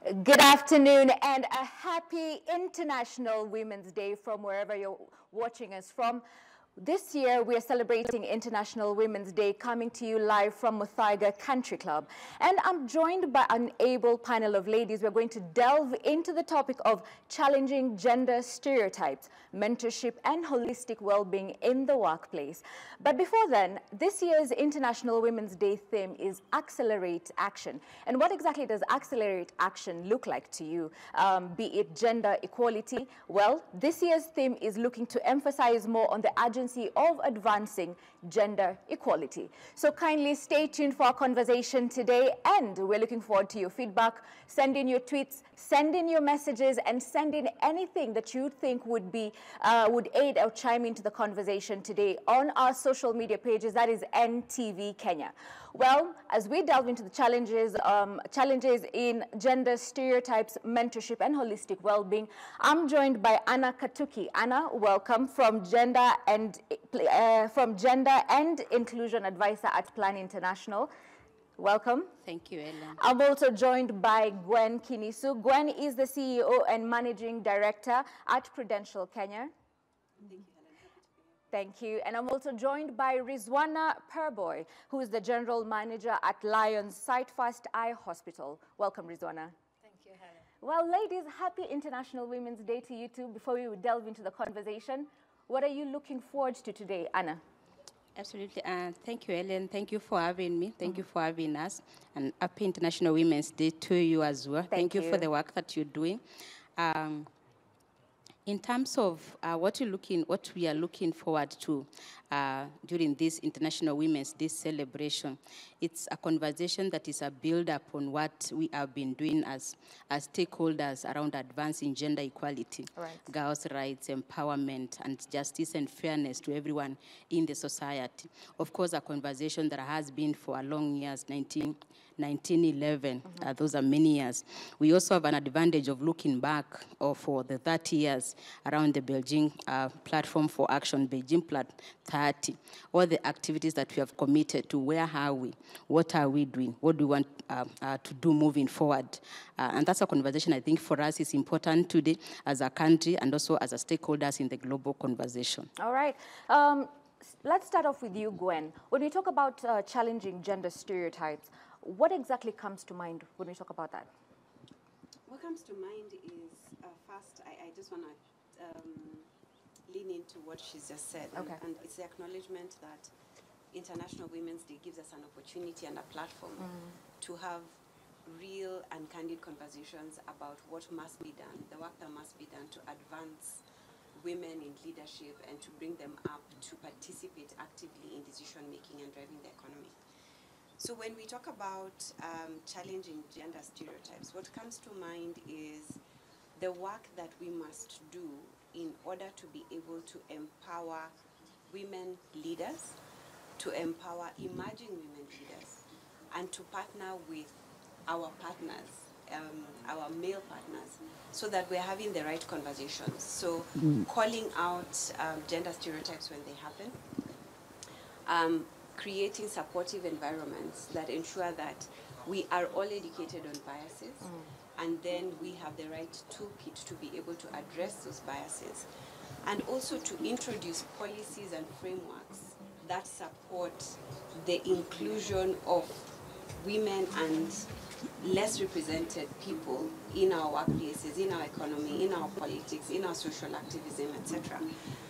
Good afternoon and a happy International Women's Day from wherever you're watching us from. This year, we are celebrating International Women's Day, coming to you live from Muthaiga Country Club. And I'm joined by an able panel of ladies. We're going to delve into the topic of challenging gender stereotypes, mentorship, and holistic well-being in the workplace. But before then, this year's International Women's Day theme is Accelerate Action. And what exactly does Accelerate Action look like to you? Be it gender equality? Well, this year's theme is looking to emphasize more on the agency of advancing gender equality. So kindly stay tuned for our conversation today, and we're looking forward to your feedback. Send in your tweets, send in your messages, and send in anything that you think would aid or chime into the conversation today on our social media pages, that is NTV Kenya. Well, as we delve into the challenges in gender stereotypes, mentorship, and holistic well-being, I'm joined by Anna Katuki. Anna, welcome, from Gender and Inclusion Advisor at Plan International. Welcome. Thank you, Ellen. I'm also joined by Gwen Kinisu. Gwen is the CEO and Managing Director at Prudential Kenya. Thank you, Helen. Thank you. And I'm also joined by Rizwana Perboy, who is the General Manager at Lions Sightfast Eye Hospital. Welcome, Rizwana. Thank you, Helen. Well, ladies, happy International Women's Day to you too. Before we delve into the conversation, what are you looking forward to today, Anna? Absolutely. Thank you, Ellen. Thank you for having me. Thank you for having us. And happy International Women's Day to you as well. Thank you for the work that you're doing. In terms of what we are looking forward to during this International Women's Day celebration, it's a conversation that is a build-up on what we have been doing as stakeholders around advancing gender equality, girls' rights, empowerment, and justice and fairness to everyone in the society. Of course, a conversation that has been for a long years, 1911. Those are many years. We also have an advantage of looking back for the 30 years around the Beijing Platform for Action, Beijing Plat 30. All the activities that we have committed to, where are we? What are we doing? What do we want to do moving forward? And that's a conversation I think for us is important today as a country and also as a stakeholders in the global conversation. All right. Let's start off with you, Gwen. When we talk about challenging gender stereotypes, what exactly comes to mind when we talk about that? What comes to mind is, first, I just want to lean into what she's just said. Okay. And it's the acknowledgement that International Women's Day gives us an opportunity and a platform to have real and candid conversations about what must be done, the work that must be done to advance women in leadership and to bring them up to participate actively in decision-making and driving the economy. So when we talk about challenging gender stereotypes, what comes to mind is the work that we must do in order to be able to empower women leaders, to empower emerging women leaders, and to partner with our partners, our male partners, so that we're having the right conversations. So calling out gender stereotypes when they happen, creating supportive environments that ensure that we are all educated on biases, and then we have the right toolkit to be able to address those biases, and also to introduce policies and frameworks that support the inclusion of women and less represented people in our workplaces, in our economy, in our politics, in our social activism, etc.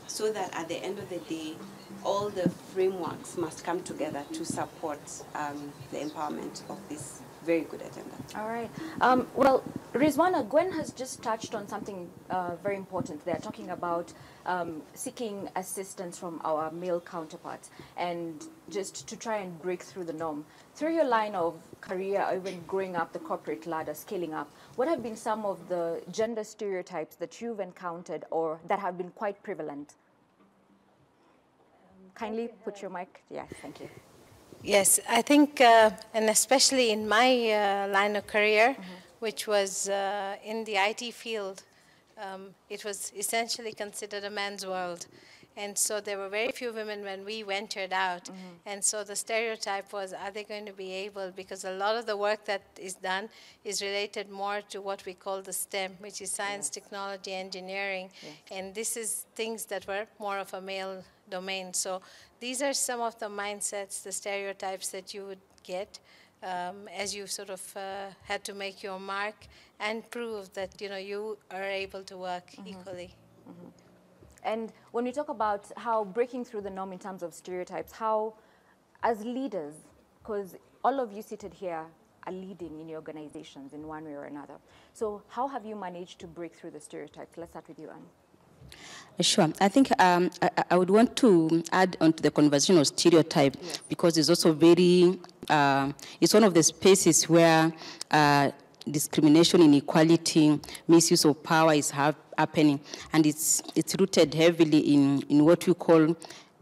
So that at the end of the day, all the frameworks must come together to support the empowerment of this very good agenda. All right. Well, Rizwana, Gwen has just touched on something very important there, talking about seeking assistance from our male counterparts and just to try and break through the norm. Through your line of career, or even growing up the corporate ladder, scaling up, what have been some of the gender stereotypes that you've encountered or that have been quite prevalent? Kindly put your mic. Yes, thank you. Yes, I think, and especially in my line of career, which was in the IT field, it was essentially considered a man's world. And so there were very few women when we ventured out. And so the stereotype was, are they going to be able, because a lot of the work that is done is related more to what we call the STEM, which is science, technology, engineering. And this is things that were more of a male domain. So these are some of the mindsets, the stereotypes that you would get as you sort of had to make your mark and prove that, you know, you are able to work equally. And when we talk about how breaking through the norm in terms of stereotypes, how, as leaders, because all of you seated here are leading in your organizations in one way or another. So how have you managed to break through the stereotypes? Let's start with you, Anne. Sure. I think I would want to add on to the conversation of stereotype, because it's also very, it's one of the spaces where discrimination, inequality, misuse of power is happening, and it's rooted heavily in what we call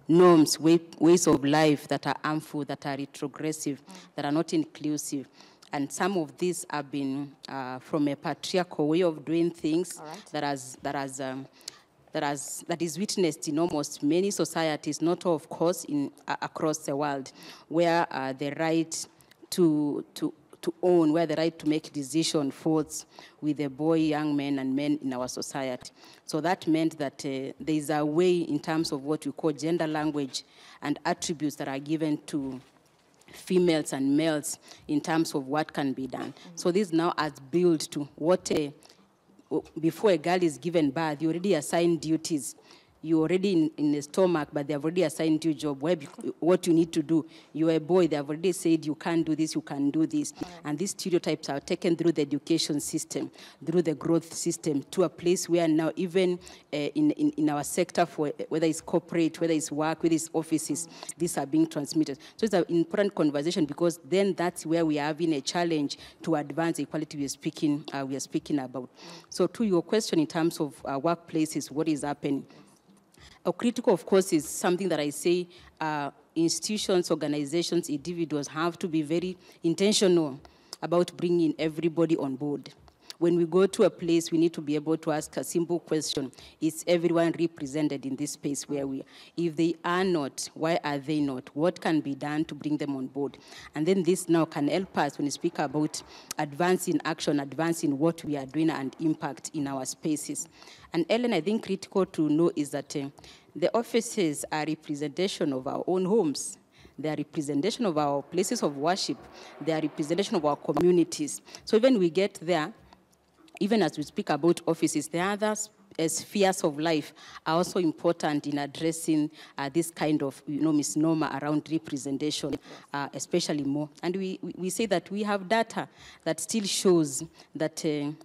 norms, ways of life that are harmful, that are retrogressive, that are not inclusive. And some of these have been from a patriarchal way of doing things that is witnessed in almost many societies, not all, of course, across the world, where the right to own, where the right to make decision falls with the boy, young men, and men in our society. So that meant that there is a way in terms of what we call gender language and attributes that are given to females and males in terms of what can be done. So this now has built to what before a girl is given birth, you already assign duties. You're already in the stomach, but they have already assigned you a job. What you need to do. You're a boy, they have already said you can't do this, you can do this. And these stereotypes are taken through the education system, through the growth system, to a place where now even in our sector, for whether it's corporate, whether it's work, whether it's offices, these are being transmitted. So it's an important conversation, because then that's where we are having a challenge to advance the equality we are speaking about. So to your question in terms of workplaces, what is happening? Critical, of course, is something that I say institutions, organizations, individuals have to be very intentional about bringing everybody on board. When we go to a place, we need to be able to ask a simple question. Is everyone represented in this space where we are? If they are not, why are they not? What can be done to bring them on board? And then this now can help us when we speak about advancing action, advancing what we are doing and impact in our spaces. And Ellen, I think critical to know is that the offices are representation of our own homes. They are representation of our places of worship. They are representation of our communities. So even we get there, even as we speak about offices, the other spheres of life are also important in addressing this kind of misnomer around representation, especially more. And we say that we have data that still shows that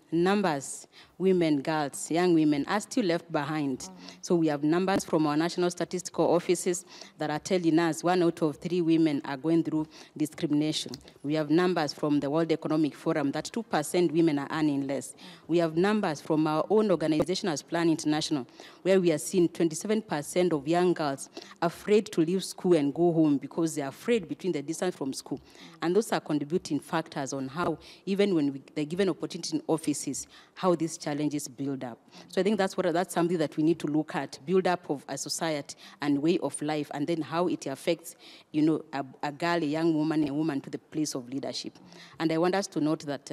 numbers, women, girls, young women are still left behind. So we have numbers from our national statistical offices that are telling us 1 out of 3 women are going through discrimination. We have numbers from the World Economic Forum that 2% women are earning less. We have numbers from our own organization as Plan International, where we are seeing 27% of young girls afraid to leave school and go home because they are afraid between the distance from school. And those are contributing factors on how, even when they're given opportunity in offices, how these challenges build up. So I think that's something that we need to look at, build up of a society and way of life, and then how it affects, a girl, a young woman, a woman to the place of leadership. And I want us to note that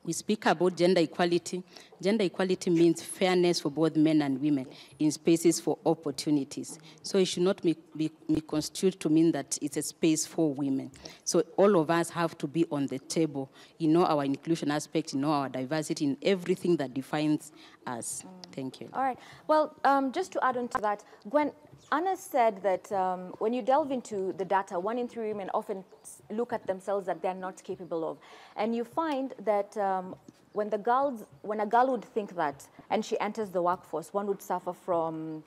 we speak about gender equality. Gender equality means fairness for both men and women in spaces for opportunities. So it should not be construed to mean that it's a space for women. So all of us have to be on the table, our inclusion aspect, our diversity, in everything that defines us. Thank you. All right. Well, just to add on to that, Gwen, Anna said that when you delve into the data, 1 in 3 women often look at themselves that they're not capable of. And you find that when a girl would think that and she enters the workforce, one would suffer from,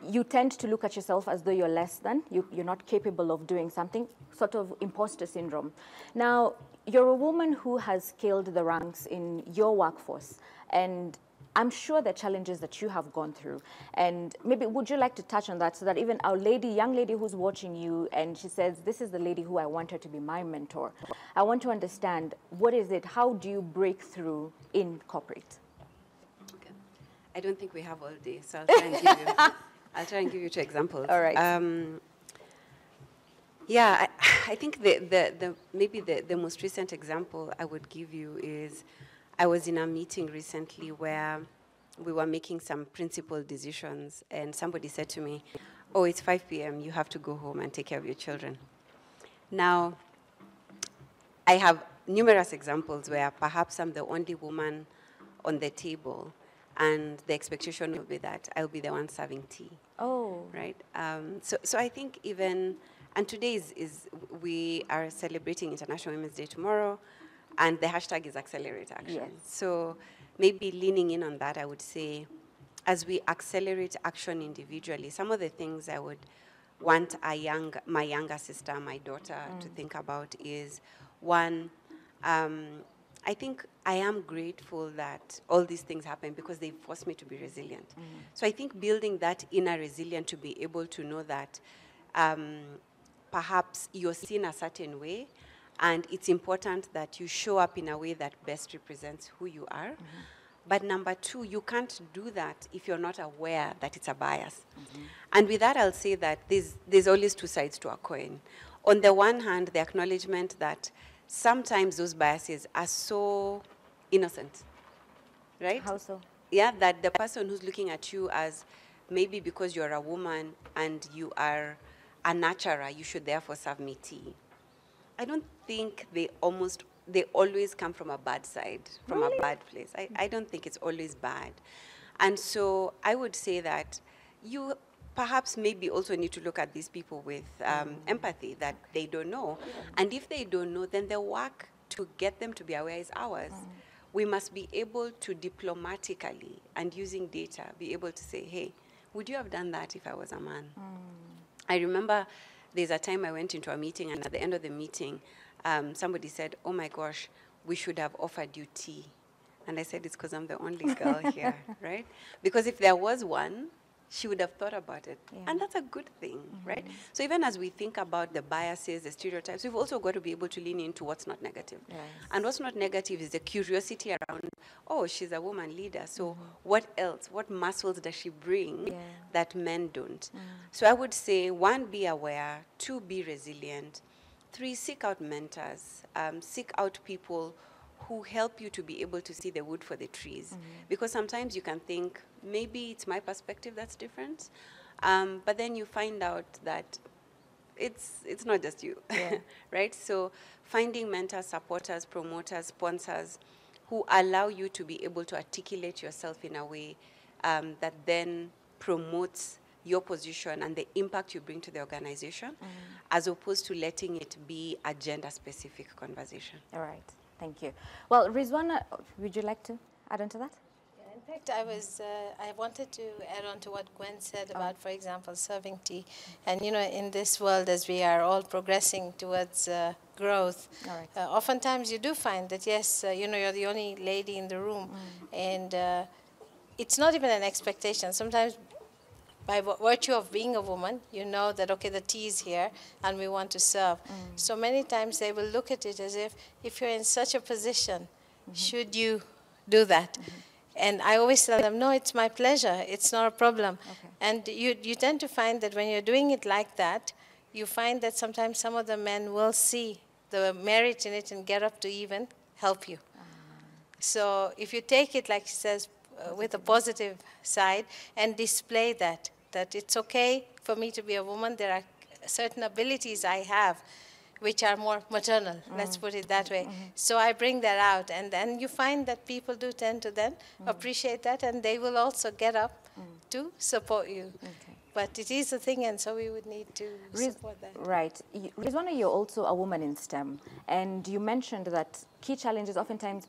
you tend to look at yourself as though you're less than, you're not capable of doing something, sort of imposter syndrome. Now, you're a woman who has scaled the ranks in your workforce, and I'm sure the challenges that you have gone through. And maybe would you like to touch on that so that even our young lady who's watching you and she says, this is the lady who I want her to be my mentor. I want to understand, what is it? How do you break through in corporate? Okay. I don't think we have all day, so I'll try and give you, I'll try and give you 2 examples. All right. Yeah, I think maybe the most recent example I would give you is I was in a meeting recently where we were making some principled decisions, and somebody said to me, oh, it's 5 p.m., you have to go home and take care of your children. Now, I have numerous examples where perhaps I'm the only woman on the table, and the expectation will be that I'll be the one serving tea. Oh. Right? So I think even, and today we are celebrating International Women's Day tomorrow, and the hashtag is Accelerate Action. Yes. So maybe leaning in on that, I would say, as we accelerate action individually, some of the things I would want my younger sister, my daughter, to think about is, one, I think I am grateful that all these things happen because they force me to be resilient. So I think building that inner resilience to be able to know that perhaps you're seen a certain way, and it's important that you show up in a way that best represents who you are. But number 2, you can't do that if you're not aware that it's a bias. And with that, I'll say that there's always 2 sides to a coin. On the one hand, the acknowledgement that sometimes those biases are so innocent, right? How so? Yeah, that the person who's looking at you as maybe because you're a woman and you are a nurturer, you should therefore serve me tea. I don't think they always come from a bad side, from a bad place. I don't think it's always bad. And so I would say that you perhaps maybe also need to look at these people with empathy, that they don't know. And if they don't know, then the work to get them to be aware is ours. We must be able to diplomatically and using data be able to say, hey, would you have done that if I was a man? I remember there's a time I went into a meeting, and at the end of the meeting, somebody said, oh my gosh, we should have offered you tea. And I said, it's because I'm the only girl here, right? Because if there was one, she would have thought about it. Yeah. And that's a good thing, right? So even as we think about the biases, the stereotypes, we've also got to be able to lean into what's not negative. Yes. And what's not negative is the curiosity around, oh, she's a woman leader, so what else? What muscles does she bring that men don't? So I would say, 1, be aware, 2, be resilient, 3, seek out mentors, seek out people who help you to be able to see the wood for the trees. Because sometimes you can think, maybe it's my perspective that's different, but then you find out that it's not just you, right? So finding mentors, supporters, promoters, sponsors who allow you to be able to articulate yourself in a way that then promotes your position and the impact you bring to the organization, as opposed to letting it be a gender-specific conversation. All right. Thank you. Well, Rizwana, would you like to add on to that? Yeah, in fact, I wanted to add on to what Gwen said about, for example, serving tea. And, you know, in this world, as we are all progressing towards growth, oftentimes you do find that, yes, you know, you're the only lady in the room. And it's not even an expectation. Sometimes by virtue of being a woman, you know that, okay, the tea is here and we want to serve. So many times they will look at it as if you're in such a position, should you do that? And I always tell them, no, it's my pleasure. It's not a problem. And you tend to find that when you're doing it like that, you find that sometimes some of the men will see the merit in it and get up to even help you. So if you take it, like she says, with a positive side and display that it's okay for me to be a woman. There are certain abilities I have which are more maternal, let's put it that way. So I bring that out, and then you find that people do tend to then appreciate that, and they will also get up to support you. But it is a thing, and so we would need to support that. Right. Rizwana, you're also a woman in STEM, and you mentioned that key challenges, oftentimes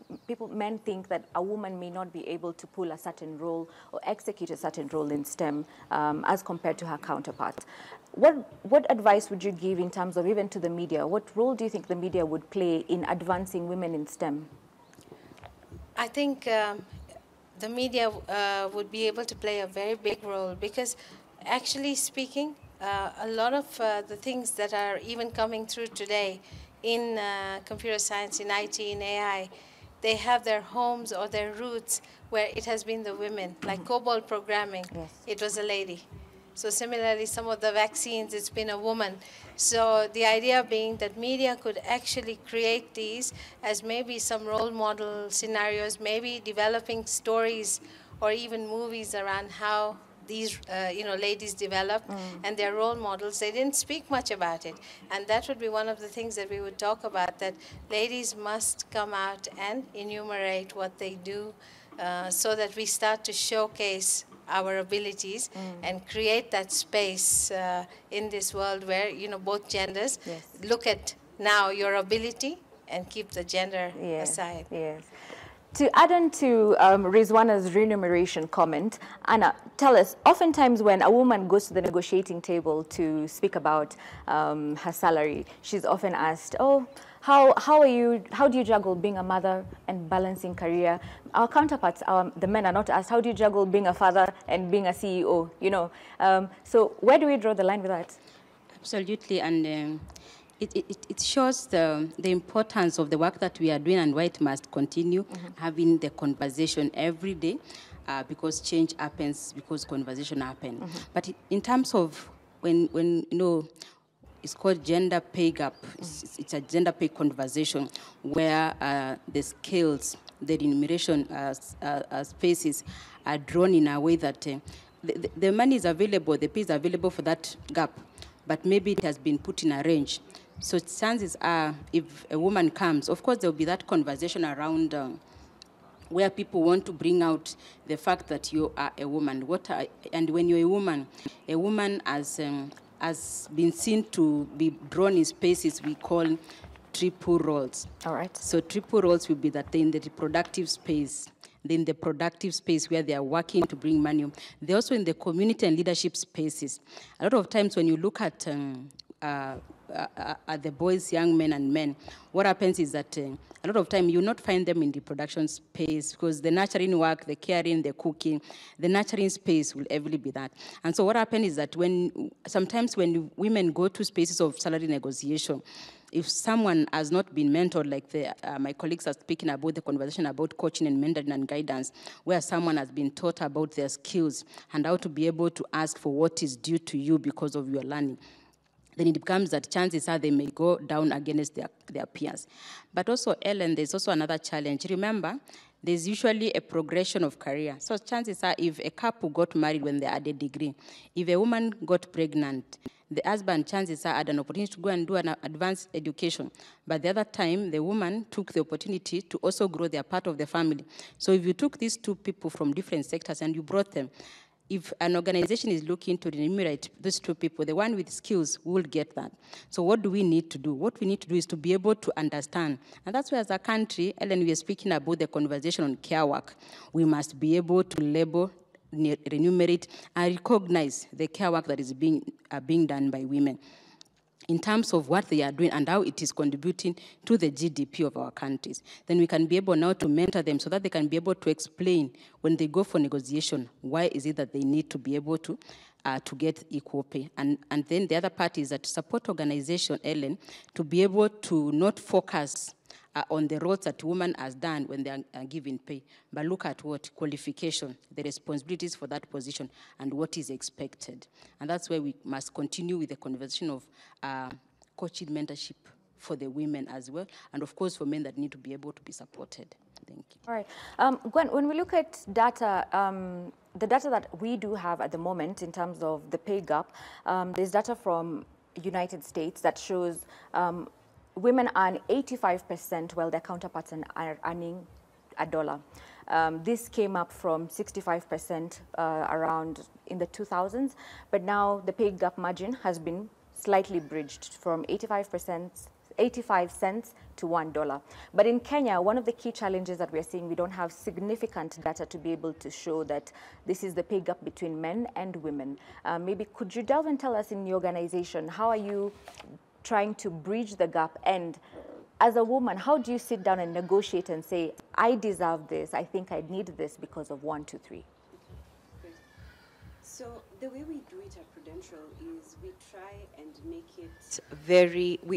men think that a woman may not be able to pull a certain role or execute a certain role in STEM as compared to her counterpart. What advice would you give in terms of even to the media? What role do you think the media would play in advancing women in STEM? I think the media would be able to play a very big role because actually speaking, a lot of the things that are even coming through today in computer science, in IT, in AI, they have their homes or their roots where it has been the women, like COBOL programming, it was a lady. So similarly, some of the vaccines, it's been a woman. So the idea being that media could actually create these as maybe some role model scenarios, maybe developing stories or even movies around how these ladies develop and their role models. They didn't speak much about it. And that would be one of the things that we would talk about, that ladies must come out and enumerate what they do so that we start to showcase our abilities and create that space in this world where, both genders look at now your ability and keep the gender aside. Yes. To add on to Rizwana's remuneration comment, Anna, tell us, oftentimes when a woman goes to the negotiating table to speak about her salary, she's often asked, oh, how do you juggle being a mother and balancing career? Our counterparts, the men, are not asked, how do you juggle being a father and being a CEO, So where do we draw the line with that? Absolutely, and it shows the importance of the work that we are doing and why it must continue having the conversation every day because change happens because conversation happens. But in terms of when it's called gender pay gap. It's a gender pay conversation where the scales, the remuneration spaces are drawn in a way that the money is available, the pay is available for that gap, but maybe it has been put in a range. So chances are, if a woman comes, of course there will be that conversation around where people want to bring out the fact that you are a woman. And when you're a woman has been seen to be drawn in spaces we call triple roles. All right. So triple roles will be that they're in the reproductive space, then the productive space where they are working to bring money. They're also in the community and leadership spaces. A lot of times when you look at the boys, young men and men, what happens is that a lot of time you will not find them in the production space because the nurturing work, the caring, the cooking, the nurturing space will heavily be that. And so what happens is that sometimes when women go to spaces of salary negotiation, if someone has not been mentored, like my colleagues are speaking about the conversation about coaching and mentoring and guidance, where someone has been taught about their skills and how to be able to ask for what is due to you because of your learning, then it becomes that chances are they may go down against their peers. But also, Ellen, there's also another challenge. Remember, there's usually a progression of career. So chances are if a couple got married when they had a degree, if a woman got pregnant, the husband, chances are, had an opportunity to go and do an advanced education. But the other time, the woman took the opportunity to also grow their part of the family. So if you took these two people from different sectors and you brought them, if an organization is looking to remunerate these two people, the one with skills will get that. So what do we need to do? What we need to do is to be able to understand. And that's why as a country, Ellen, we are speaking about the conversation on care work. We must be able to label, remunerate, and recognize the care work that is being done by women in terms of what they are doing and how it is contributing to the GDP of our countries. Then we can be able now to mentor them so that they can be able to explain when they go for negotiation, why is it that they need to be able to get equal pay. And then the other part is that support organization, Ellen, to be able to not focus on the roles that women has done when they are given pay, but look at what qualification, the responsibilities for that position, and what is expected. And that's why we must continue with the conversation of coaching mentorship for the women as well, and of course for men that need to be able to be supported. Thank you. All right. Gwen, when we look at data, the data that we do have at the moment in terms of the pay gap, there's data from United States that shows women earn 85% while their counterparts are earning $1. This came up from 65% around in the 2000s, but now the pay gap margin has been slightly bridged from 85 cents to $1. But in Kenya, one of the key challenges that we're seeing, we don't have significant data to be able to show that this is the pay gap between men and women. Maybe could you delve and tell us in your organization, how are you trying to bridge the gap? And as a woman, how do you sit down and negotiate and say, I deserve this, I think I need this because of 1, 2, 3? Great. So the way we do it at Prudential is we try and make it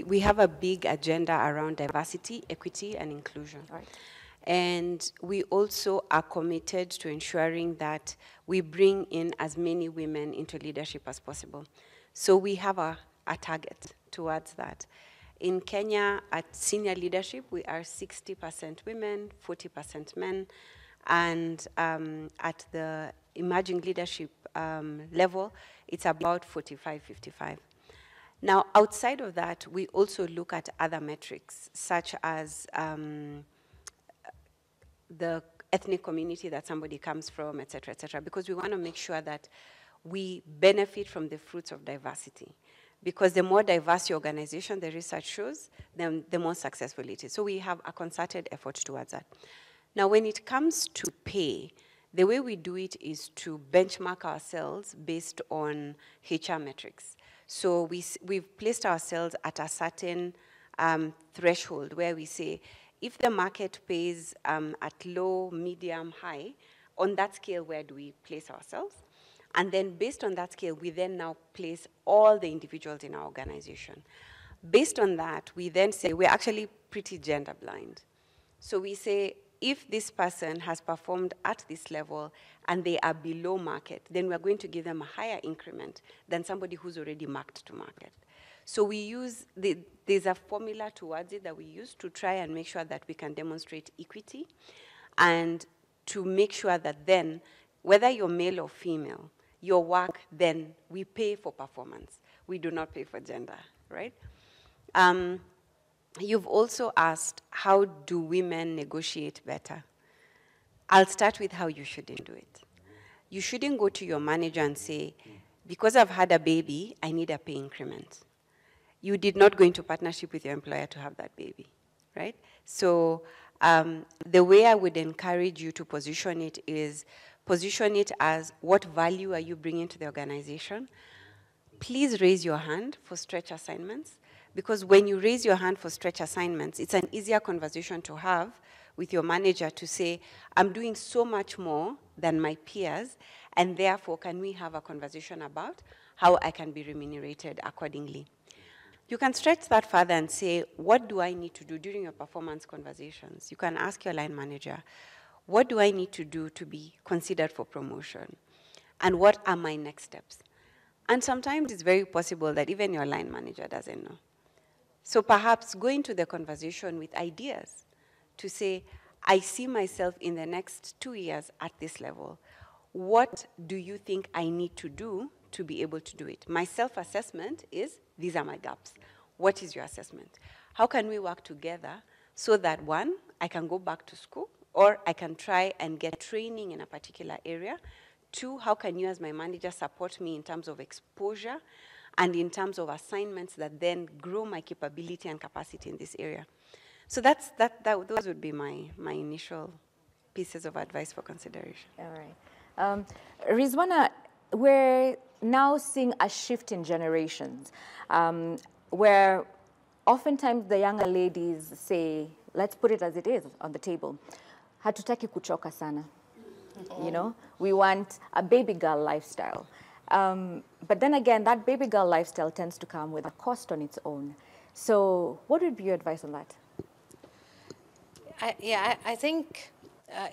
we have a big agenda around diversity, equity, and inclusion. Right. And we also are committed to ensuring that we bring in as many women into leadership as possible. So we have a target towards that. In Kenya, at senior leadership, we are 60% women, 40% men. And at the emerging leadership level, it's about 45-55. Now, outside of that, we also look at other metrics, such as the ethnic community that somebody comes from, et cetera, because we want to make sure that we benefit from the fruits of diversity. Because the more diverse your organization, the research shows, then the more successful it is. So we have a concerted effort towards that. Now, when it comes to pay, the way we do it is to benchmark ourselves based on HR metrics. So we've placed ourselves at a certain threshold where we say, if the market pays at low, medium, high, on that scale, where do we place ourselves? And then based on that scale, we then now place all the individuals in our organization. Based on that, we then say we're actually pretty gender blind. So we say, if this person has performed at this level and they are below market, then we're going to give them a higher increment than somebody who's already marked to market. So we use, there's a formula towards it that we use to try and make sure that we can demonstrate equity and to make sure that then, whether you're male or female, your work, then we pay for performance. We do not pay for gender, right? You've also asked, how do women negotiate better? I'll start with how you shouldn't do it. You shouldn't go to your manager and say, because I've had a baby, I need a pay increment. You did not go into partnership with your employer to have that baby, right? So the way I would encourage you to position it is, position it as, what value are you bringing to the organization? Please raise your hand for stretch assignments, because when you raise your hand for stretch assignments, it's an easier conversation to have with your manager to say, I'm doing so much more than my peers, and therefore, can we have a conversation about how I can be remunerated accordingly? You can stretch that further and say, what do I need to do during your performance conversations? You can ask your line manager, what do I need to do to be considered for promotion? And what are my next steps? And sometimes it's very possible that even your line manager doesn't know. So perhaps go into the conversation with ideas to say, I see myself in the next 2 years at this level. What do you think I need to do to be able to do it? My self-assessment is, these are my gaps. What is your assessment? How can we work together so that, one, I can go back to school, or I can try and get training in a particular area? Two, how can you as my manager support me in terms of exposure and in terms of assignments that then grow my capability and capacity in this area? So those would be my initial pieces of advice for consideration. All right. Rizwana, we're now seeing a shift in generations where oftentimes the younger ladies say, let's put it as it is on the table, hatutaki kuchoka sana. You know, we want a baby girl lifestyle. But then again, that baby girl lifestyle tends to come with a cost on its own. So what would be your advice on that? I think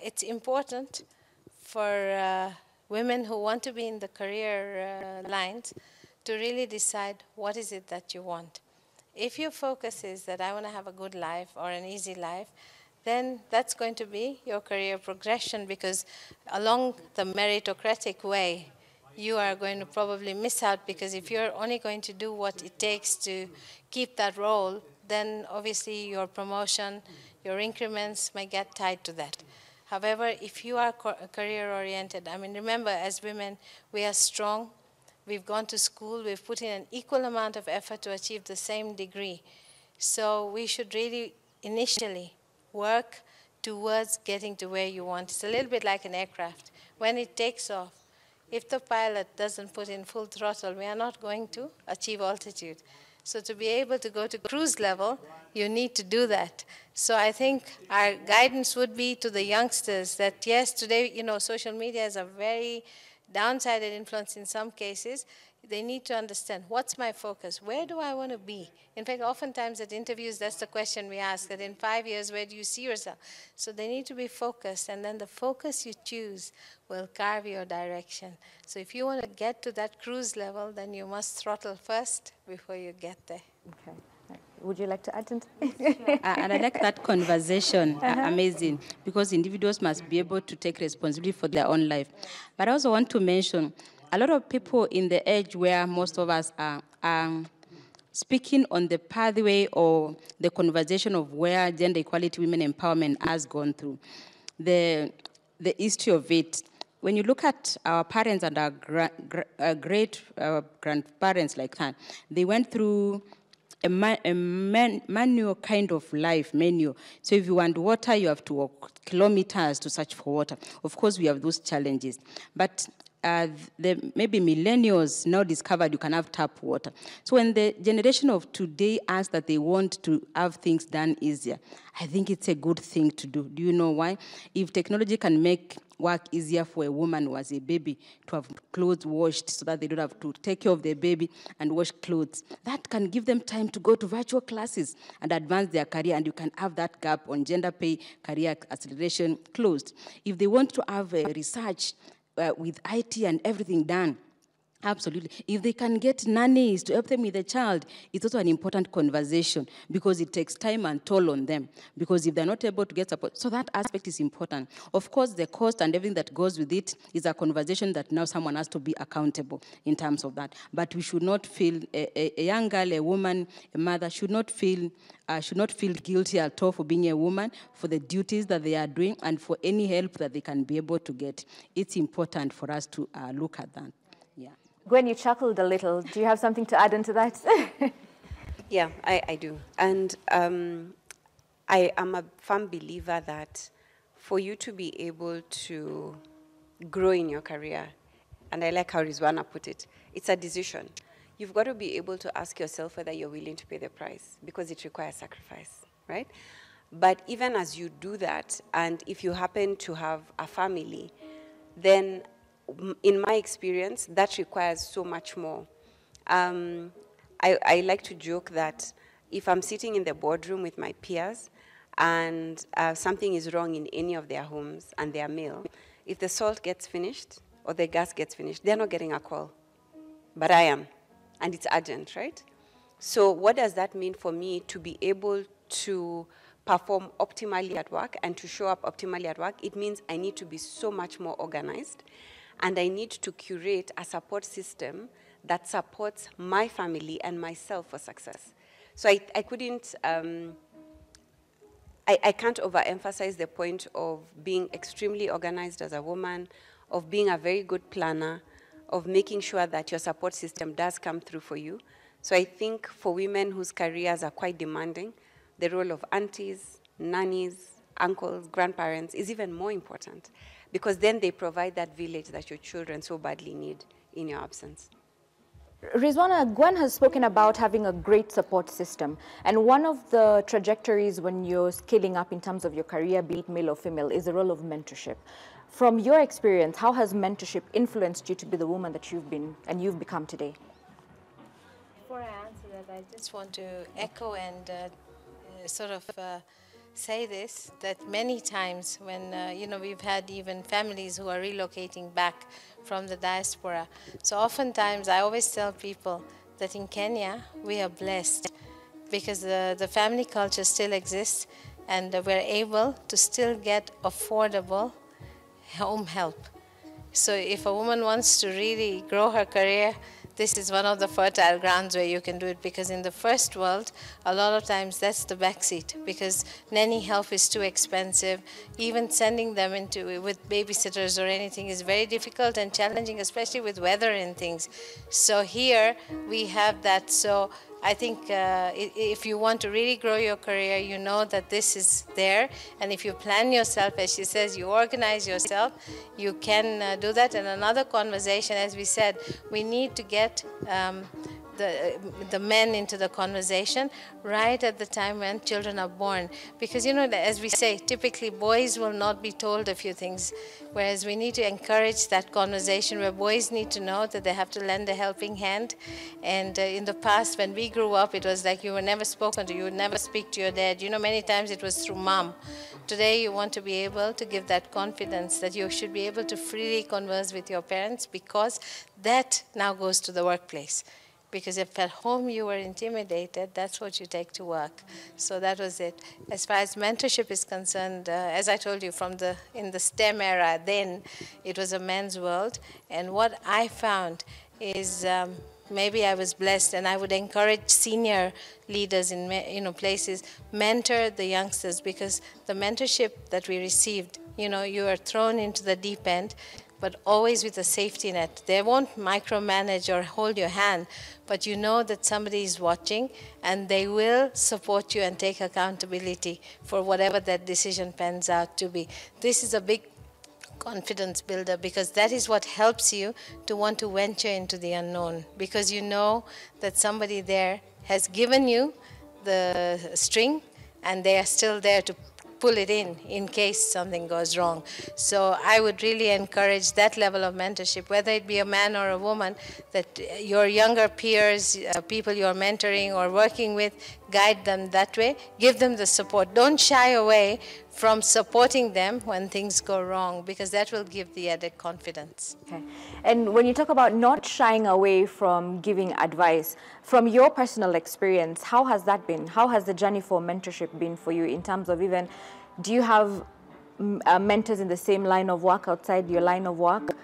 it's important for women who want to be in the career lines to really decide what is it that you want. If your focus is that I want to have a good life or an easy life, then that's going to be your career progression, because along the meritocratic way, you are going to probably miss out, because if you're only going to do what it takes to keep that role, then obviously your promotion, your increments may get tied to that. However, if you are career-oriented, I mean, remember, as women, we are strong. We've gone to school. We've put in an equal amount of effort to achieve the same degree. So we should really initially work towards getting to where you want. It's a little bit like an aircraft. When it takes off, if the pilot doesn't put in full throttle, we are not going to achieve altitude. So to be able to go to cruise level, you need to do that. So I think our guidance would be to the youngsters that, yes, today, you know, social media is a very downside influence in some cases. they need to understand, what's my focus? Where do I want to be? In fact, oftentimes at interviews, that's the question we ask, that in 5 years, where do you see yourself? So they need to be focused, and then the focus you choose will carve your direction. So if you want to get to that cruise level, then you must throttle first before you get there. Okay. Would you like to add something? And I like that conversation, amazing, because individuals must be able to take responsibility for their own life. But I also want to mention, a lot of people in the age where most of us are speaking on the pathway or the conversation of where gender equality, women empowerment has gone through, the history of it. When you look at our parents and our great grandparents like that, they went through a manual kind of life, menu. So if you want water, you have to walk kilometers to search for water. Of course, we have those challenges. But maybe millennials now discovered you can have tap water. So when the generation of today asks that they want to have things done easier, I think it's a good thing to do. Do you know why? If technology can make work easier for a woman who has a baby to have clothes washed so that they don't have to take care of their baby and wash clothes, that can give them time to go to virtual classes and advance their career, and you can have that gap on gender pay, career acceleration closed. If they want to have a research with IT and everything done, absolutely. If they can get nannies to help them with the child, it's also an important conversation because it takes time and toll on them. Because if they're not able to get support, so that aspect is important. Of course, the cost and everything that goes with it is a conversation that now someone has to be accountable in terms of that. But we should not feel, a young girl, a woman, a mother should not feel guilty at all for being a woman, for the duties that they are doing, and for any help that they can be able to get. It's important for us to look at that. Yeah. Gwen, you chuckled a little. Do you have something to add into that? Yeah, I do. And I am a firm believer that for you to be able to grow in your career, and I like how Rizwana put it, it's a decision. You've got to be able to ask yourself whether you're willing to pay the price, because it requires sacrifice, right? But even as you do that, and if you happen to have a family, then in my experience, that requires so much more. I like to joke that if I'm sitting in the boardroom with my peers and something is wrong in any of their homes and their meal, if the salt gets finished or the gas gets finished, they're not getting a call, but I am, and it's urgent, right? So what does that mean for me to be able to perform optimally at work and to show up optimally at work? It means I need to be so much more organized, and I need to curate a support system that supports my family and myself for success. So I couldn't, I can't overemphasize the point of being extremely organized as a woman, of being a very good planner, of making sure that your support system does come through for you. So I think for women whose careers are quite demanding, the role of aunties, nannies, uncles, grandparents is even more important, because then they provide that village that your children so badly need in your absence. Rizwana, Gwen has spoken about having a great support system. And one of the trajectories when you're scaling up in terms of your career, be it male or female, is the role of mentorship. From your experience, how has mentorship influenced you to be the woman that you've been and you've become today? Before I answer that, I just want to echo and say this, that many times when, we've had even families who are relocating back from the diaspora. So oftentimes I always tell people that in Kenya, we are blessed because the family culture still exists, and we're able to still get affordable home help. So if a woman wants to really grow her career, this is one of the fertile grounds where you can do it, because in the first world, a lot of times that's the backseat, because nanny help is too expensive. Even sending them with babysitters or anything is very difficult and challenging, especially with weather and things. So here we have that. So I think if you want to really grow your career, you know that this is there. And if you plan yourself, as she says, you organize yourself, you can do that. And another conversation, as we said, we need to get the men into the conversation right at the time when children are born. Because, as we say, typically boys will not be told a few things, whereas we need to encourage that conversation where boys need to know that they have to lend a helping hand. And in the past, when we grew up, it was like you were never spoken to, you would never speak to your dad. Many times it was through mom. Today, you want to be able to give that confidence that you should be able to freely converse with your parents, because that now goes to the workplace. Because if at home you were intimidated, that's what you take to work. So that was it. As far as mentorship is concerned, as I told you, in the STEM era, then it was a men's world. And what I found is maybe I was blessed, and I would encourage senior leaders in places, mentor the youngsters, because the mentorship that we received, you are thrown into the deep end, but always with a safety net. They won't micromanage or hold your hand, but you know that somebody is watching, and they will support you and take accountability for whatever that decision pans out to be. This is a big confidence builder, because that is what helps you to want to venture into the unknown, because you know that somebody there has given you the string, and they are still there to pull it in case something goes wrong. So I would really encourage that level of mentorship, whether it be a man or a woman, that your younger peers, people you're mentoring or working with, guide them that way, give them the support. Don't shy away from supporting them when things go wrong, because that will give the added confidence. Okay. And when you talk about not shying away from giving advice, from your personal experience, how has that been? How has the journey for mentorship been for you in terms of even, do you have mentors in the same line of work, outside your line of work,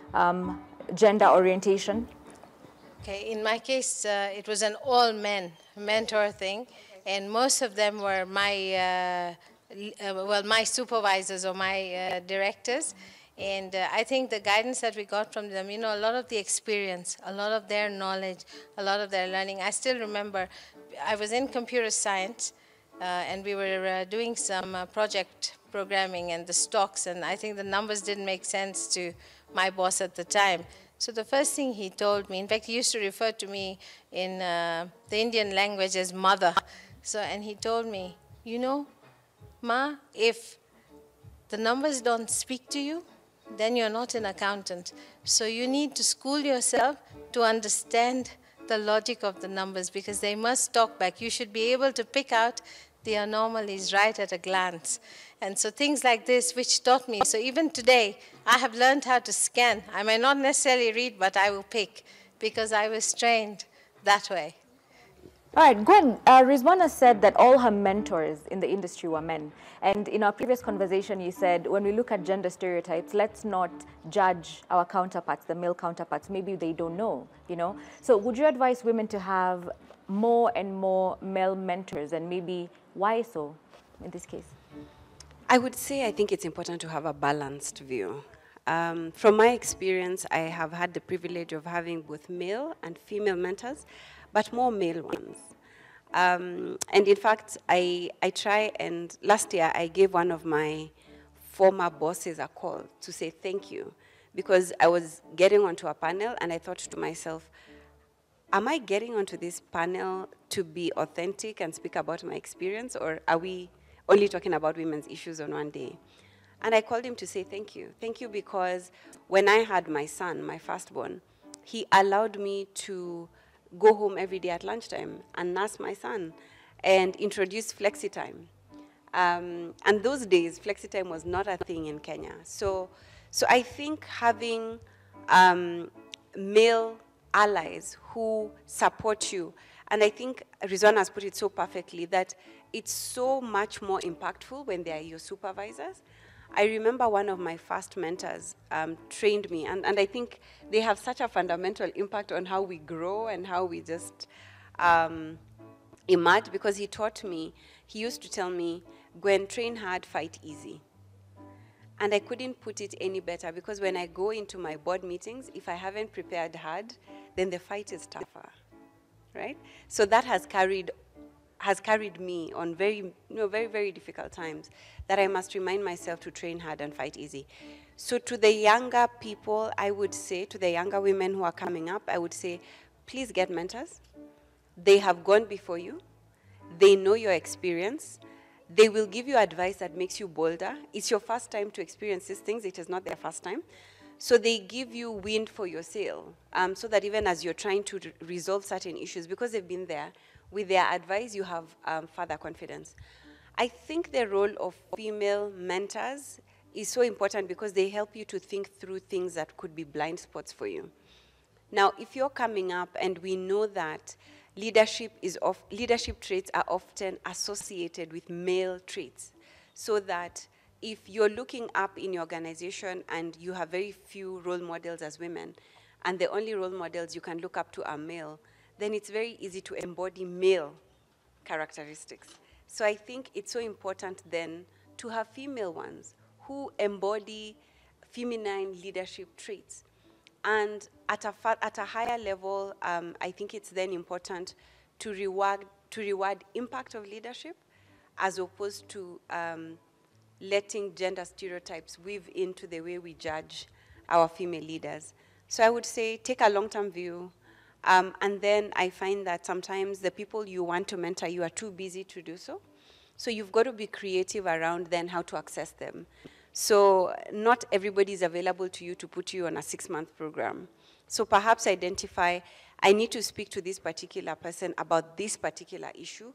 gender orientation? Okay, in my case, it was an all-men mentor thing, and most of them were my my supervisors or my directors. And I think the guidance that we got from them, a lot of the experience, a lot of their knowledge, a lot of their learning. I still remember I was in computer science, and we were doing some project programming and the stocks, and I think the numbers didn't make sense to my boss at the time. So the first thing he told me, in fact, he used to refer to me in the Indian language as mother. And he told me, Ma, if the numbers don't speak to you, then you're not an accountant. So you need to school yourself to understand the logic of the numbers, because they must talk back. You should be able to pick out the anomalies right at a glance. And so things like this, which taught me. So even today, I have learned how to scan. I may not necessarily read, but I will pick, because I was trained that way. All right, Gwen, Rizwana said that all her mentors in the industry were men. And in our previous conversation, you said, when we look at gender stereotypes, let's not judge our counterparts, the male counterparts. Maybe they don't know, So would you advise women to have more and more male mentors, and maybe why so in this case? I would say I think it's important to have a balanced view. From my experience, I have had the privilege of having both male and female mentors, but more male ones. And in fact, I try, and last year I gave one of my former bosses a call to say thank you, because I was getting onto a panel and I thought to myself, am I getting onto this panel to be authentic and speak about my experience, or are we only talking about women's issues on one day? And I called him to say thank you. Thank you, because when I had my son, my firstborn, he allowed me to go home every day at lunchtime and nurse my son and introduce flexi time. And those days, flexi time was not a thing in Kenya. So I think having male allies who support you, and I think Rizwan has put it so perfectly, that it's so much more impactful when they are your supervisors. I remember one of my first mentors trained me, and I think they have such a fundamental impact on how we grow and how we just emerge, because he taught me, he used to tell me, Gwen, train hard, fight easy. And I couldn't put it any better, because when I go into my board meetings, if I haven't prepared hard, then the fight is tougher, right? So that has carried me on very, very difficult times, that I must remind myself to train hard and fight easy. So to the younger people, I would say, to the younger women who are coming up, I would say, please get mentors. They have gone before you. They know your experience. They will give you advice that makes you bolder. It's your first time to experience these things. It is not their first time. So they give you wind for your sail, so that even as you're trying to resolve certain issues, because they've been there, with their advice, you have further confidence. I think the role of female mentors is so important because they help you to think through things that could be blind spots for you. Now, if you're coming up, and we know that leadership traits are often associated with male traits, so that if you're looking up in your organization and you have very few role models as women, and the only role models you can look up to are male, then it's very easy to embody male characteristics. So I think it's so important then to have female ones who embody feminine leadership traits. And at a higher level, I think it's then important to reward impact of leadership, as opposed to letting gender stereotypes weave into the way we judge our female leaders. So I would say take a long-term view, and then I find that sometimes the people you want to mentor, you are too busy to do so. So you've got to be creative around then how to access them. So not everybody is available to you to put you on a 6-month program. So perhaps identify, I need to speak to this particular person about this particular issue,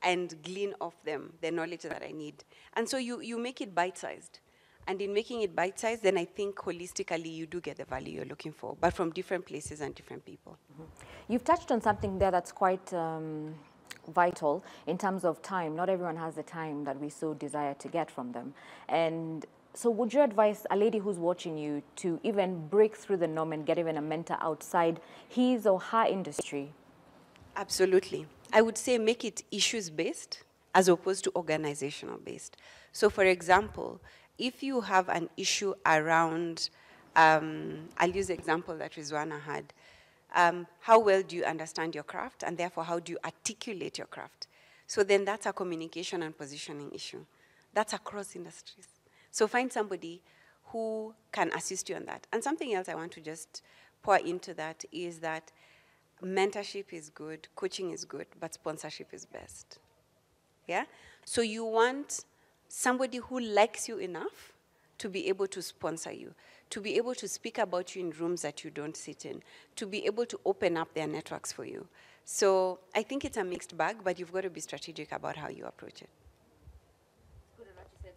and glean off them the knowledge that I need. And so you make it bite-sized. And in making it bite-sized, then I think holistically you do get the value you're looking for, but from different places and different people. Mm-hmm. You've touched on something there that's quite vital in terms of time. Not everyone has the time that we so desire to get from them. And so would you advise a lady who's watching you to even break through the norm and get even a mentor outside his or her industry? Absolutely. I would say make it issues-based as opposed to organizational-based. So for example, if you have an issue around, I'll use the example that Rizwana had, how well do you understand your craft, and therefore how do you articulate your craft? So then that's a communication and positioning issue. That's across industries. So find somebody who can assist you on that. And something else I want to just pour into that is that mentorship is good, coaching is good, but sponsorship is best. Yeah? So you want somebody who likes you enough to be able to sponsor you, to be able to speak about you in rooms that you don't sit in, to be able to open up their networks for you. So I think it's a mixed bag, but you've got to be strategic about how you approach it.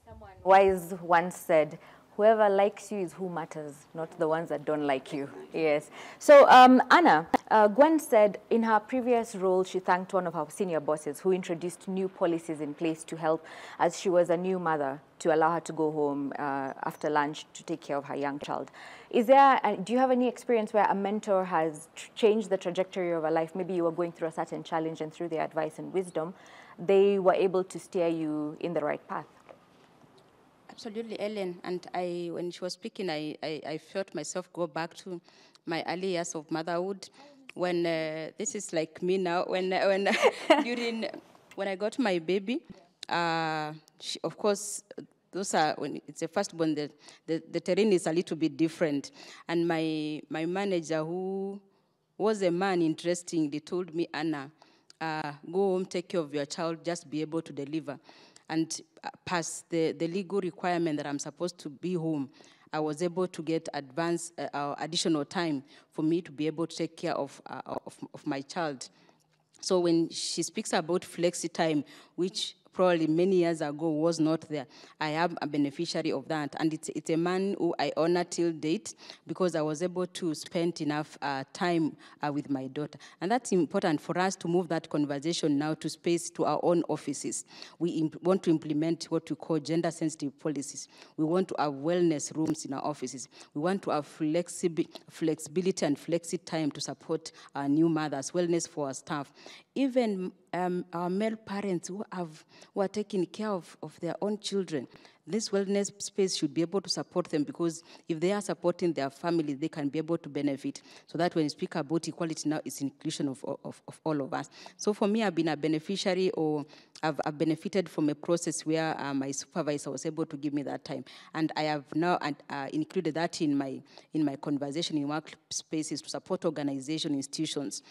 Someone wise once said, whoever likes you is who matters, not the ones that don't like you. Yes. So Anna, Gwen said in her previous role, she thanked one of her senior bosses who introduced new policies in place to help, as she was a new mother, to allow her to go home after lunch to take care of her young child. Is there, do you have any experience where a mentor has changed the trajectory of a life? Maybe you were going through a certain challenge, and through their advice and wisdom, they were able to steer you in the right path? Absolutely, Ellen. And when she was speaking, I felt myself go back to my early years of motherhood, when this is like me now. When I got my baby, of course, those are when it's a firstborn. The terrain is a little bit different, and my manager, who was a man, interestingly told me, Anna, go home, take care of your child, just be able to deliver. And past the legal requirement that I'm supposed to be home, I was able to get additional time for me to be able to take care of my child. So when she speaks about flexi time, which probably many years ago was not there, I am a beneficiary of that. And it's a man who I honor till date, because I was able to spend enough time with my daughter. And that's important for us to move that conversation now to space, to our own offices. We want to implement what we call gender-sensitive policies. We want to have wellness rooms in our offices. We want to have flexibility and flexi time to support our new mothers, wellness for our staff. Even our male parents who are taking care of their own children, this wellness space should be able to support them, because if they are supporting their family, they can be able to benefit. So that when you speak about equality now, it's inclusion of all of us. So for me, I've been a beneficiary, or I've benefited from a process where my supervisor was able to give me that time. And I have now included that in my conversation in workspaces to support organization institutions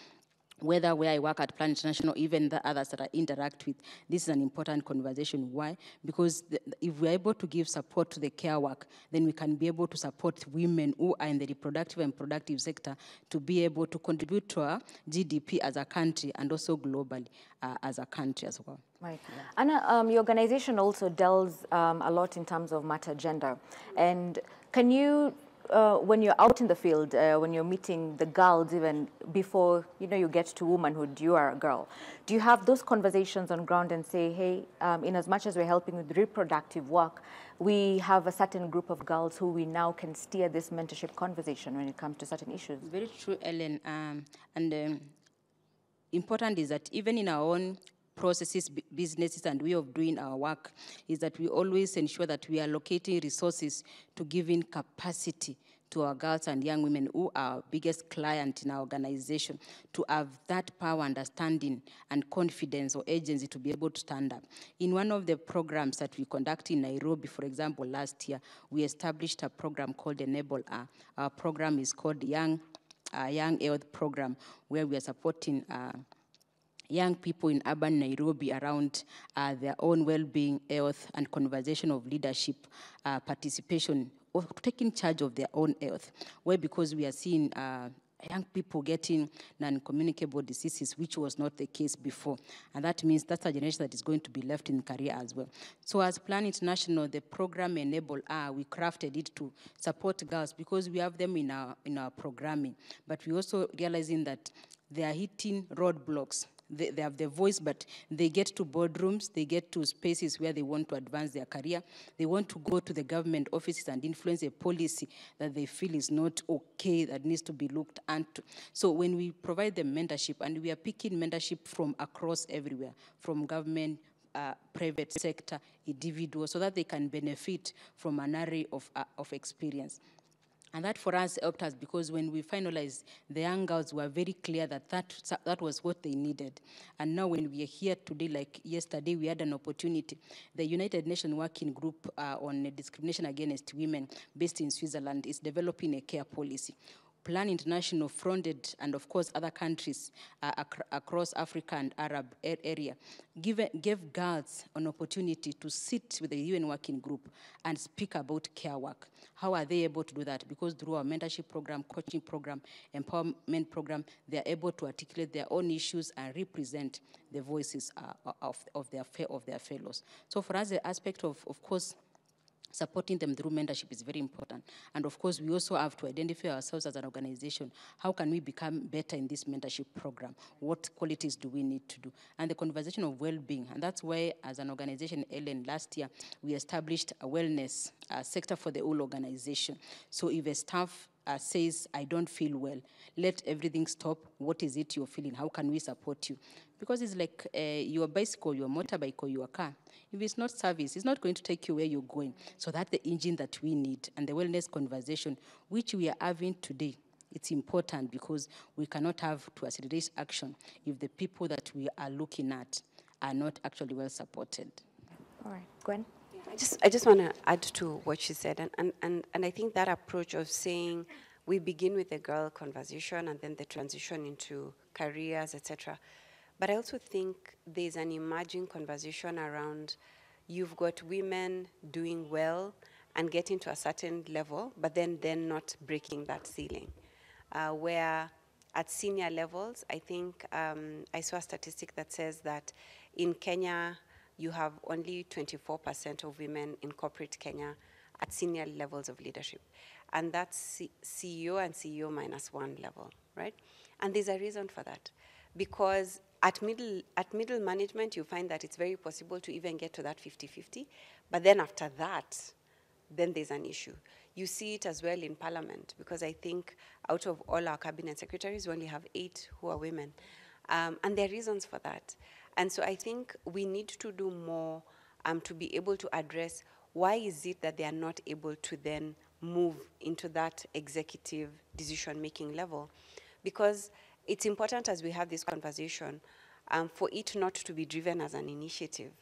whether where I work at Plan International, even the others that I interact with, this is an important conversation. Why? Because if we're able to give support to the care work, then we can be able to support women who are in the reproductive and productive sector to be able to contribute to our GDP as a country and also globally as a country as well. Right. Anna, your organization also delves a lot in terms of matter gender. And can you, when you're out in the field, when you're meeting the girls, even before you get to womanhood, you are a girl, do you have those conversations on ground and say, hey, in as much as we're helping with reproductive work, we have a certain group of girls who we now can steer this mentorship conversation when it comes to certain issues? Very true, Ellen. Important is that even in our own processes, businesses, and way of doing our work, is that we always ensure that we are allocating resources to giving capacity to our girls and young women who are our biggest client in our organization, to have that power, understanding, and confidence or agency to be able to stand up. In one of the programs that we conduct in Nairobi, for example, last year, we established a program called Enable. Our program is called Young Health Program, where we are supporting young people in urban Nairobi around their own well-being, health, and conversation of leadership, participation, of taking charge of their own health. Where because we are seeing young people getting non-communicable diseases, which was not the case before. And that means that's a generation that is going to be left in career as well. So as Plan International, the program Enable, we crafted it to support girls because we have them in our programming. But we also realizing that they are hitting roadblocks. They have the voice, but they get to boardrooms, they get to spaces where they want to advance their career. They want to go to the government offices and influence a policy that they feel is not okay, that needs to be looked into. So when we provide them mentorship, and we are picking mentorship from across everywhere, from government, private sector, individuals, so that they can benefit from an array of experience. And that for us helped us because when we finalized, the young girls were very clear that was what they needed. And now when we are here today, like yesterday, we had an opportunity. The United Nations Working Group on Discrimination Against Women based in Switzerland is developing a care policy. Plan International fronted, and of course other countries across Africa and Arab area, gave girls an opportunity to sit with the UN Working Group and speak about care work. How are they able to do that? Because through our mentorship program, coaching program, empowerment program, they are able to articulate their own issues and represent the voices of their fellows. So for us, the aspect of course, supporting them through mentorship is very important. And of course, we also have to identify ourselves as an organization. How can we become better in this mentorship program? What qualities do we need to do? And the conversation of well-being. And that's why, as an organization, Ellen, last year, we established a wellness sector for the whole organization. So if a staff says, I don't feel well, let everything stop. What is it you're feeling? How can we support you? Because it's like your bicycle, your motorbike, or your car. If it's not service, it's not going to take you where you're going. So that's the engine that we need. And the wellness conversation, which we are having today, it's important because we cannot have to accelerate action if the people that we are looking at are not actually well supported. All right, Gwen? I just want to add to what she said, and I think that approach of saying we begin with the girl conversation and then the transition into careers, etc. But I also think there's an emerging conversation around you've got women doing well and getting to a certain level, but then not breaking that ceiling. Where at senior levels, I think I saw a statistic that says that in Kenya, you have only 24% of women in corporate Kenya at senior levels of leadership. And that's CEO and CEO -1 level, right? And there's a reason for that. Because at middle management, you find that it's very possible to even get to that 50-50. But then after that, then there's an issue. You see it as well in parliament, because I think out of all our cabinet secretaries, we only have 8 who are women. And there are reasons for that. And so I think we need to do more to be able to address why is it that they are not able to then move into that executive decision-making level. Because it's important as we have this conversation for it not to be driven as an initiative,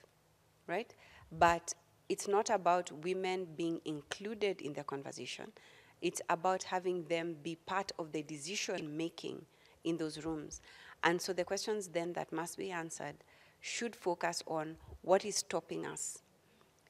right? But it's not about women being included in the conversation. It's about having them be part of the decision-making in those rooms. And so the questions then that must be answered should focus on what is stopping us.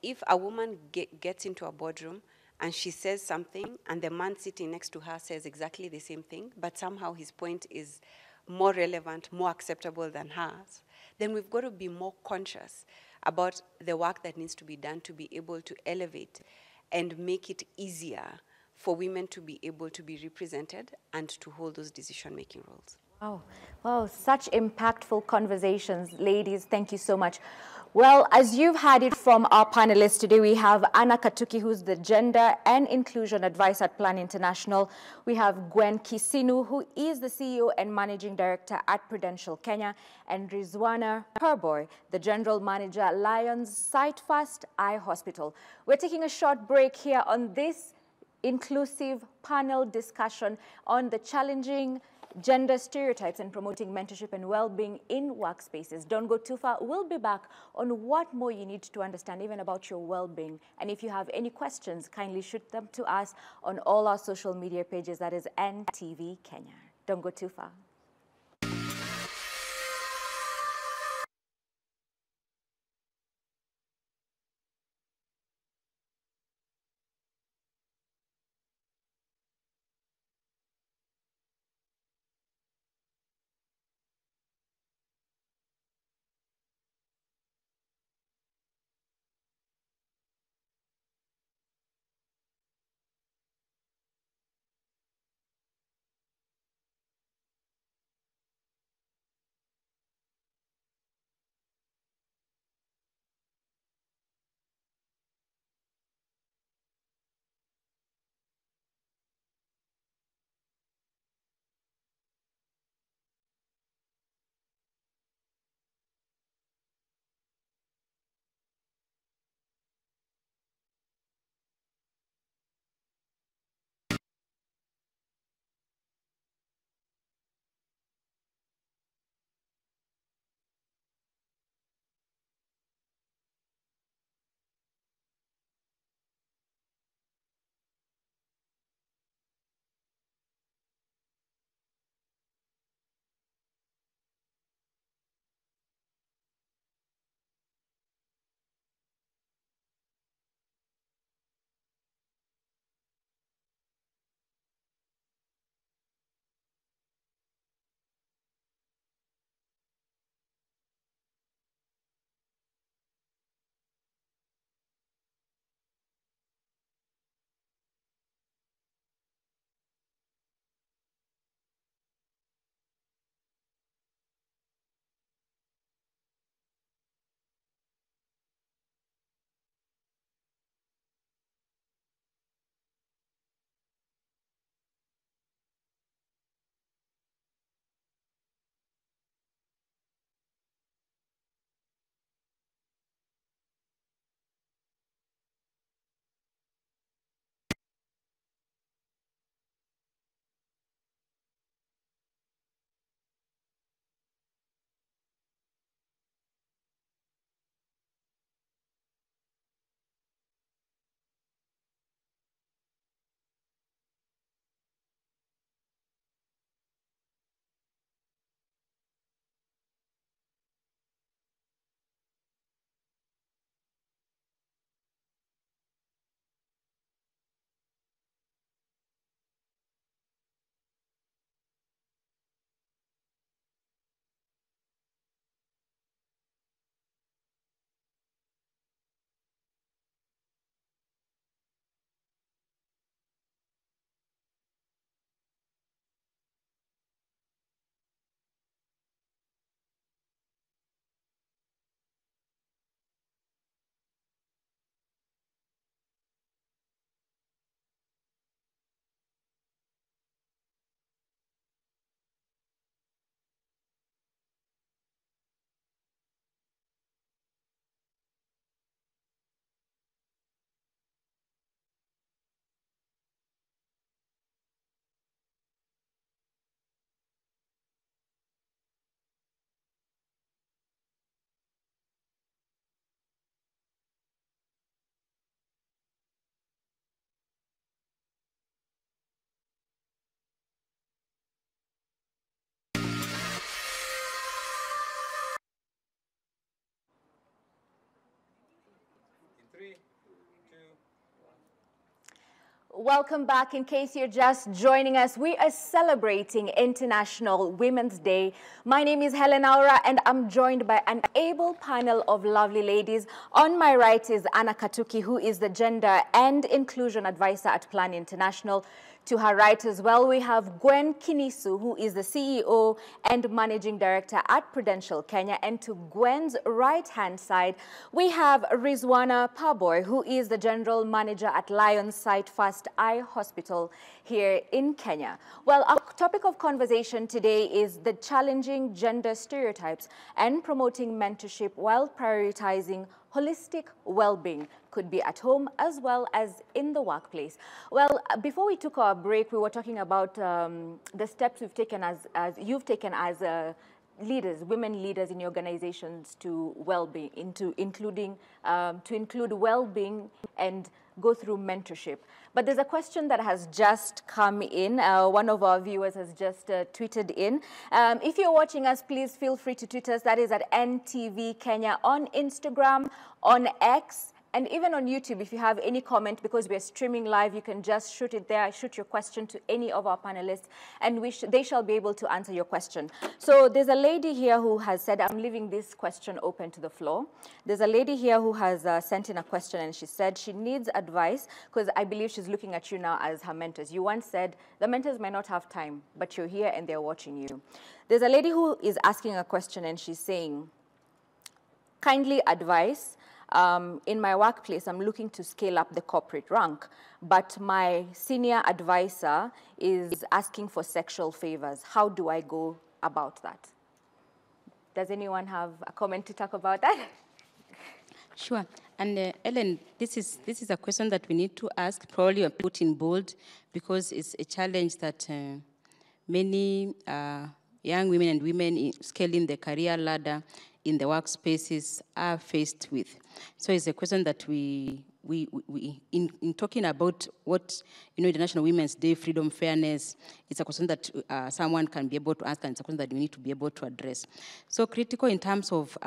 If a woman gets into a boardroom and she says something and the man sitting next to her says exactly the same thing, but somehow his point is more relevant, more acceptable than hers, then we've got to be more conscious about the work that needs to be done to be able to elevate and make it easier for women to be able to be represented and to hold those decision-making roles. Wow. Wow, such impactful conversations. Ladies, thank you so much. Well, as you've had it from our panelists today, we have Anna Katuki, who's the Gender and Inclusion Advisor at Plan International. We have Gwen Kisinu, who is the CEO and Managing Director at Prudential Kenya, and Rizwana Perboy, the General Manager at Lions Sightfast Eye Hospital. We're taking a short break here on this inclusive panel discussion on the challenging gender stereotypes and promoting mentorship and well-being in workspaces. Don't go too far. We'll be back on what more you need to understand even about your well-being. And if you have any questions, kindly shoot them to us on all our social media pages. That is NTV Kenya. Don't go too far. Welcome back. In case you're just joining us, we are celebrating International Women's Day. My name is Helen Aura, and I'm joined by an able panel of lovely ladies. On my right is Anna Katuki, who is the Gender and Inclusion Advisor at Plan International. To her right as well, we have Gwen Kinisu, who is the CEO and Managing Director at Prudential Kenya. And to Gwen's right-hand side, we have Rizwana Paboy, who is the General Manager at Lions Sight First Eye Hospital here in Kenya. Well, our topic of conversation today is the challenging gender stereotypes and promoting mentorship while prioritizing holistic well-being, could be at home as well as in the workplace. Well, before we took our break, we were talking about the steps we've taken as you've taken as leaders, women leaders in your organizations to well-being, to include well-being and go through mentorship. But there's a question that has just come in. One of our viewers has just tweeted in. If you're watching us, please feel free to tweet us. That is at NTV Kenya on Instagram, on X, and even on YouTube. If you have any comment, because we're streaming live, you can just shoot it there, shoot your question to any of our panelists, and they shall be able to answer your question. So there's a lady here who has said, I'm leaving this question open to the floor. There's a lady here who has sent in a question, and she said she needs advice, because I believe she's looking at you now as her mentors. You once said, the mentors may not have time, but you're here and they're watching you. There's a lady who is asking a question, and she's saying, kindly advise. In my workplace, I'm looking to scale up the corporate rank, but my senior advisor is asking for sexual favors. How do I go about that? Does anyone have a comment to talk about that? Sure. And Ellen, this is a question that we need to ask, probably put in bold, because it's a challenge that many young women and women scaling the career ladder in the workspaces are faced with. So it's a question that we in talking about what, International Women's Day, freedom, fairness, it's a question that someone can be able to ask, and it's a question that we need to be able to address. So critical in terms of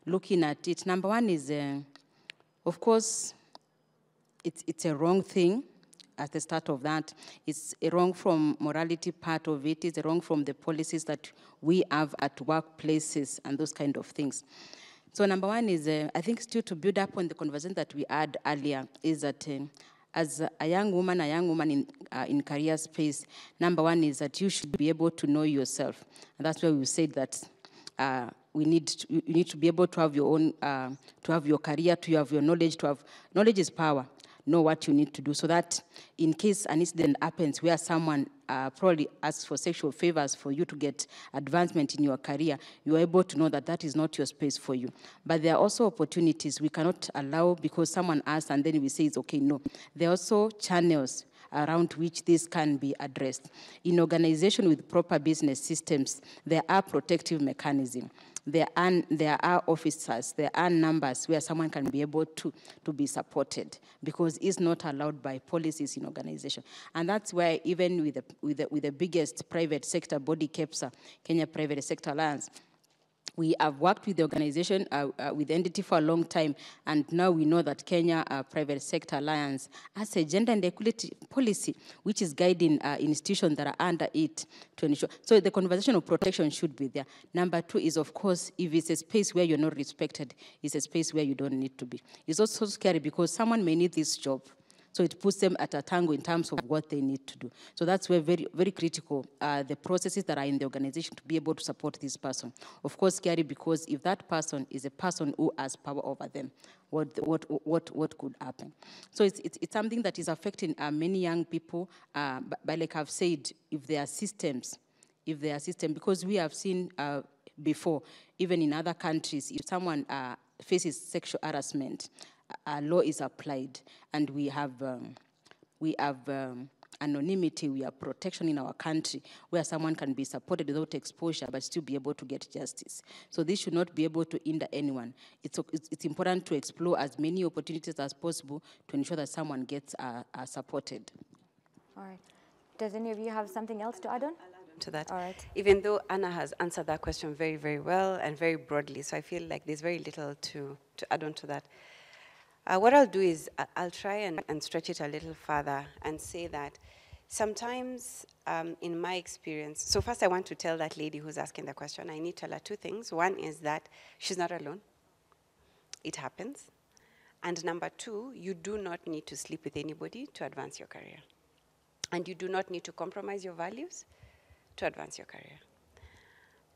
looking at it, number one is, of course, it's a wrong thing. At the start of that, it's a wrong from morality part of it, it's a wrong from the policies that we have at workplaces and those kind of things. So number one is, I think still to build up on the conversation that we had earlier, is that as a young woman in career space, number one is that you should be able to know yourself. And that's why we said that you need to be able to have your own, to have your career, to have your knowledge, knowledge is power. Know what you need to do, so that in case an incident happens where someone probably asks for sexual favors for you to get advancement in your career, you are able to know that that is not your space for you. But there are also opportunities we cannot allow because someone asks and then we say it's okay. No, there are also channels around which this can be addressed. In organization with proper business systems, there are protective mechanisms. There are officers, there are numbers where someone can be able to be supported, because it's not allowed by policies in organization. And that's where even with the biggest private sector body, KEPSA, Kenya Private Sector Alliance, we have worked with the organization, with the entity for a long time, and now we know that Kenya Private Sector Alliance has a gender and equality policy, which is guiding institutions that are under it to ensure. So the conversation of protection should be there. Number two is, of course, if it's a space where you're not respected, it's a space where you don't need to be. It's also scary because someone may need this job, so it puts them at a tango in terms of what they need to do. So that's where very, very critical the processes that are in the organization to be able to support this person. Of course, scary because if that person is a person who has power over them, what could happen? So it's something that is affecting many young people. But like I've said, if there are systems, because we have seen before, even in other countries, if someone faces sexual harassment, law is applied, and we have anonymity, we have protection in our country where someone can be supported without exposure but still be able to get justice. So this should not be able to hinder anyone. It's important to explore as many opportunities as possible to ensure that someone gets supported. All right. Does any of you have something else to add on? To that. All right. Even though Anna has answered that question very, very well and very broadly, so I feel like there's very little to add on to that. What I'll do is I'll try and stretch it a little further and say that sometimes in my experience, so first I want to tell that lady who's asking the question, I need to tell her two things. One is that she's not alone. It happens. And number two, you do not need to sleep with anybody to advance your career. And you do not need to compromise your values to advance your career.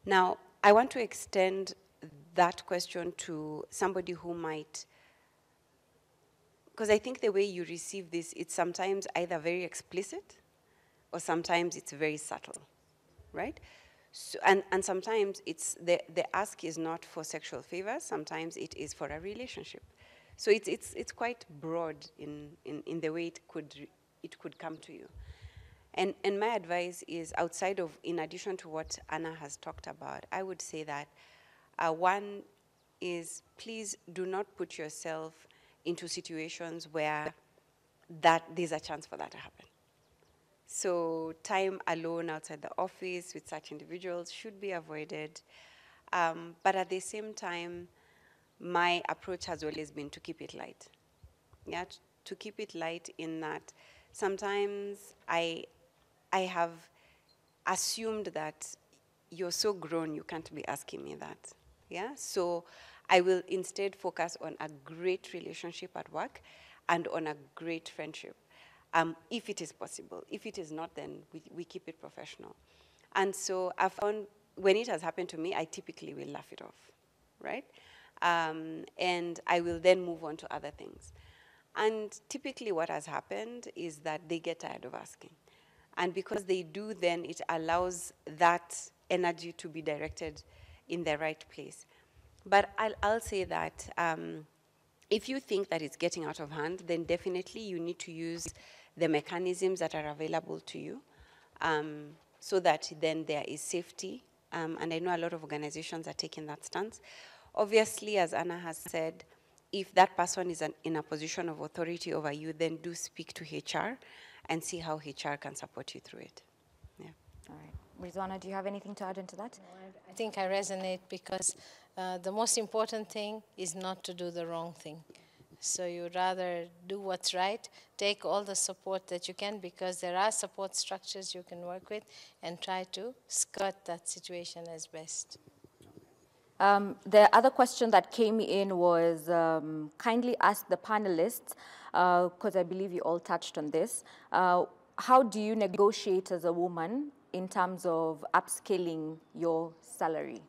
Now, I want to extend that question to somebody who might, because I think the way you receive this, it's sometimes either very explicit or sometimes it's very subtle, right? So, and sometimes it's the ask is not for sexual favors, sometimes it is for a relationship. So it's quite broad in the way it could come to you. And my advice is outside of, in addition to what Anna has talked about, I would say that one is please do not put yourself into situations where there's a chance for that to happen. So time alone outside the office with such individuals should be avoided. But at the same time, my approach has always been to keep it light. Yeah, to keep it light in that sometimes I have assumed that you're so grown, you can't be asking me that. Yeah, so I will instead focus on a great relationship at work and on a great friendship, if it is possible. If it is not, then we keep it professional. And so I found when it has happened to me, I typically will laugh it off, right? And I will then move on to other things. And typically what has happened is that they get tired of asking. And because they do, then it allows that energy to be directed in the right place. But I'll say that if you think that it's getting out of hand, then definitely you need to use the mechanisms that are available to you so that then there is safety. And I know a lot of organizations are taking that stance. Obviously, as Anna has said, if that person is in a position of authority over you, then do speak to HR and see how HR can support you through it. Yeah. All right. Rizwana, do you have anything to add into that? I think I resonate because the most important thing is not to do the wrong thing. So you'd rather do what's right, take all the support that you can, because there are support structures you can work with, and try to skirt that situation as best. The other question that came in was kindly ask the panelists, because I believe you all touched on this, how do you negotiate as a woman in terms of upscaling your salary?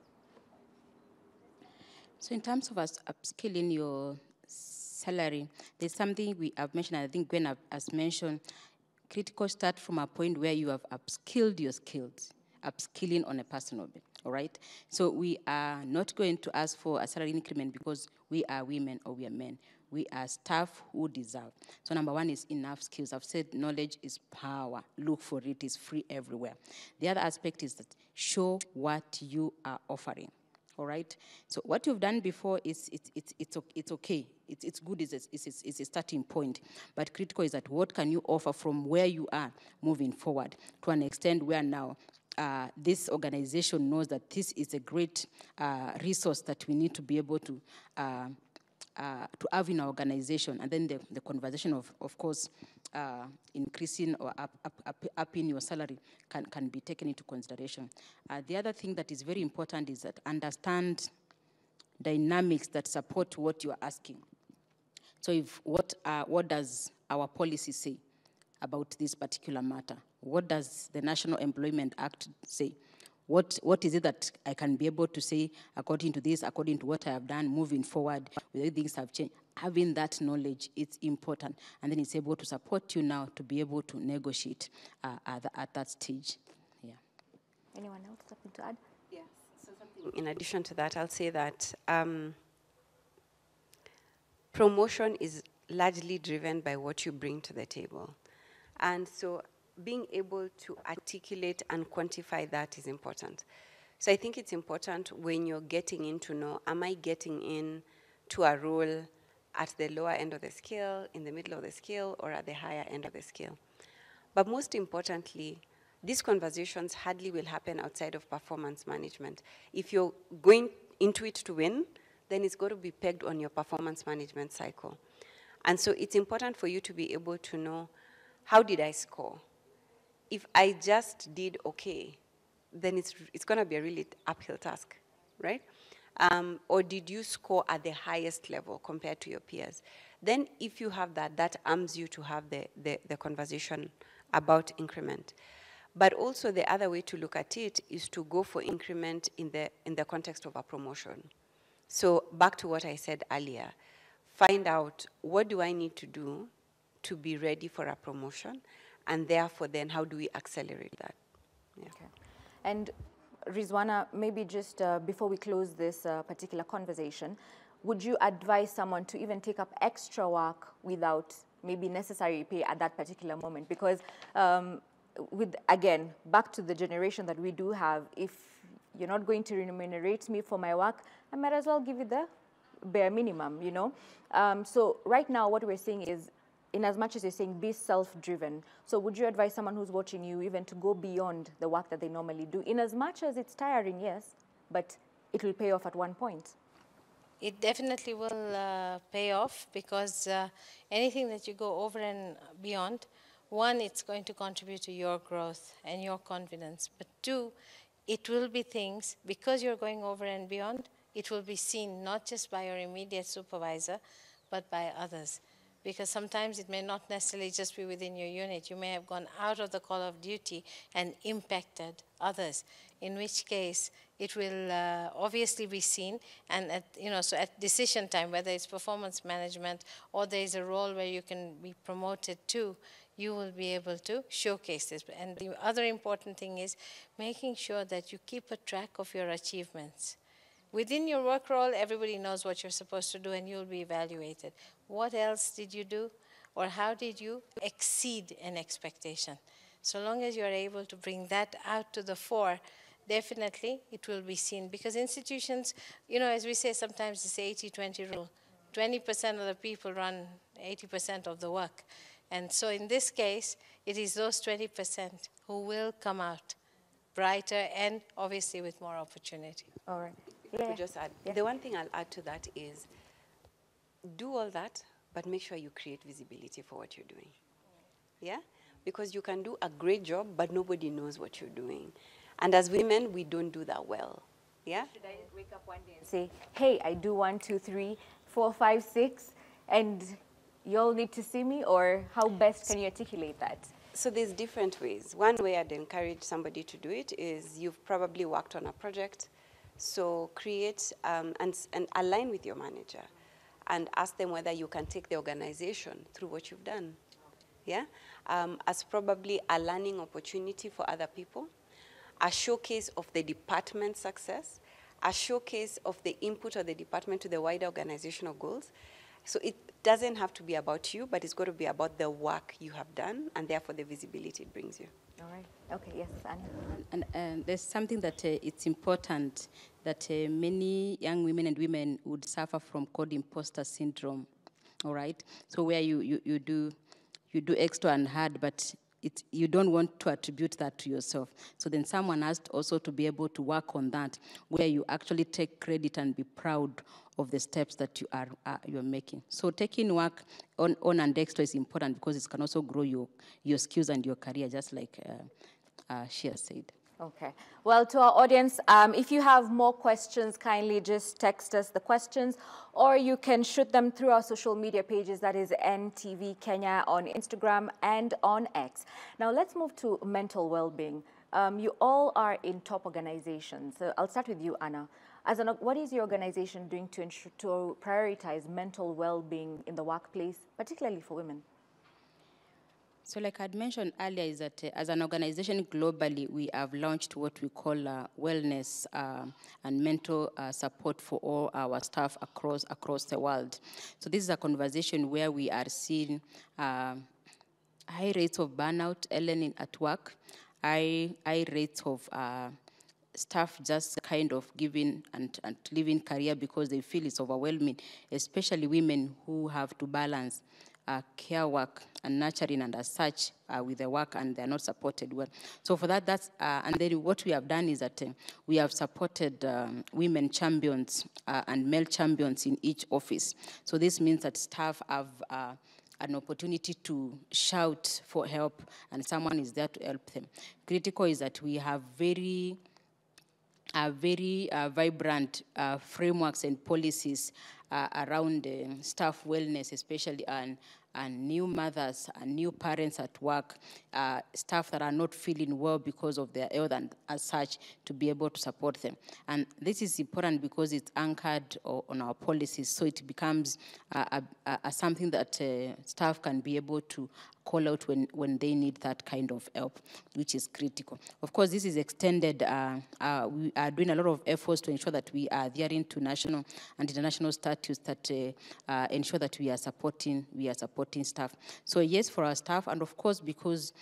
So in terms of us upskilling your salary, there's something we have mentioned, I think Gwen has mentioned, critical start from a point where you have upskilled your skills, upskilling on a personal bit, all right? So we are not going to ask for a salary increment because we are women or we are men. We are staff who deserve. So number one is enough skills. I've said knowledge is power. Look for it. It's free everywhere. The other aspect is that show what you are offering. All right. So what you've done before is it's okay. It's good. It's a starting point. But critical is that what can you offer from where you are moving forward to an extent where now this organization knows that this is a great resource that we need to be able to have in our organization, and then the conversation of course, increasing or upping your salary can be taken into consideration. The other thing that is very important is that understand dynamics that support what you are asking. So if what does our policy say about this particular matter? What does the National Employment Act say? What is it that I can be able to say according to this, according to what I have done, moving forward, whether things have changed? Having that knowledge, it's important. And then it's able to support you now to be able to negotiate at that stage. Yeah. Anyone else something to add? Yes. So something in addition to that, I'll say that promotion is largely driven by what you bring to the table. And so being able to articulate and quantify that is important. So I think it's important when you're getting in to know, am I getting in to a role at the lower end of the scale, in the middle of the scale, or at the higher end of the scale? But most importantly, these conversations hardly will happen outside of performance management. If you're going into it to win, then it's got to be pegged on your performance management cycle. And so it's important for you to be able to know, how did I score? If I just did okay, then it's going to be a really uphill task, right? Or did you score at the highest level compared to your peers? Then if you have that, that arms you to have the conversation about increment. But also the other way to look at it is to go for increment in the context of a promotion. So back to what I said earlier, find out, what do I need to do to be ready for a promotion? And therefore then, how do we accelerate that? Yeah. Okay. And Rizwana, maybe just before we close this particular conversation, would you advise someone to even take up extra work without maybe necessary pay at that particular moment? Because again, back to the generation that we do have, if you're not going to remunerate me for my work, I might as well give you the bare minimum, you know? So right now what we're saying is, in as much as you're saying be self-driven, so would you advise someone who's watching you even to go beyond the work that they normally do, in as much as it's tiring, yes, but it will pay off at one point? It definitely will pay off, because anything that you go over and beyond, one, it's going to contribute to your growth and your confidence. But two, it will be things, because you're going over and beyond, it will be seen not just by your immediate supervisor, but by others. Because sometimes it may not necessarily just be within your unit. You may have gone out of the call of duty and impacted others, in which case it will obviously be seen. And so at decision time, whether it's performance management or there is a role where you can be promoted to, you will be able to showcase this. And the other important thing is making sure that you keep a track of your achievements. Within your work role, everybody knows what you're supposed to do, and you'll be evaluated. What else did you do, or how did you exceed an expectation? So long as you're able to bring that out to the fore, definitely it will be seen. Because institutions, as we say sometimes, it's the 80-20 rule. 20% of the people run 80% of the work. And so in this case, it is those 20% who will come out brighter and obviously with more opportunity. All right. If we just add, the one thing I'll add to that is, do all that, but make sure you create visibility for what you're doing. Yeah? Because you can do a great job, but nobody knows what you're doing. And as women, we don't do that well. Yeah? Should I wake up one day and say, hey, I do 1, 2, 3, 4, 5, 6, and you all need to see me? Or how best can you articulate that? So there's different ways. One way I'd encourage somebody to do it is, you've probably worked on a project. So create and align with your manager and ask them whether you can take the organization through what you've done. Yeah? As probably a learning opportunity for other people, a showcase of the department's success, a showcase of the input of the department to the wider organizational goals. So it doesn't have to be about you, but it's got to be about the work you have done, and therefore the visibility it brings you. All right. Okay, yes, Anna. And there's something that it's important that many young women and women would suffer from, called imposter syndrome. All right. So where you do extra and hard, but you don't want to attribute that to yourself. So then someone has also to be able to work on that, where you actually take credit and be proud of the steps that you're making. So taking work on and extra is important, because it can also grow your skills and your career, just like she has said. Okay. Well, to our audience, if you have more questions, kindly just text us the questions, or you can shoot them through our social media pages, that is NTV Kenya on Instagram and on X. Now, let's move to mental well-being. You all are in top organizations. So I'll start with you, Anna. What is your organization doing to prioritize mental well-being in the workplace, particularly for women? So like I'd mentioned earlier, is that as an organization globally, we have launched what we call wellness and mental support for all our staff across the world. So this is a conversation where we are seeing high rates of burnout, Ellen, at work, high rates of staff just kind of giving and leaving career because they feel it's overwhelming, especially women who have to balance care work and nurturing and as such with the work, and they're not supported well. So for that, and then what we have done is that we have supported women champions and male champions in each office. So this means that staff have an opportunity to shout for help, and someone is there to help them. Critical is that we have very vibrant frameworks and policies around staff wellness, especially and new mothers and new parents at work, staff that are not feeling well because of their health and as such, to be able to support them. And this is important because it's anchored on our policies, so it becomes something that staff can be able to call out when they need that kind of help, which is critical. Of course, this is extended. We are doing a lot of efforts to ensure that we are adhering to national and international statutes that ensure that we are supporting staff. So yes, for our staff, and of course, because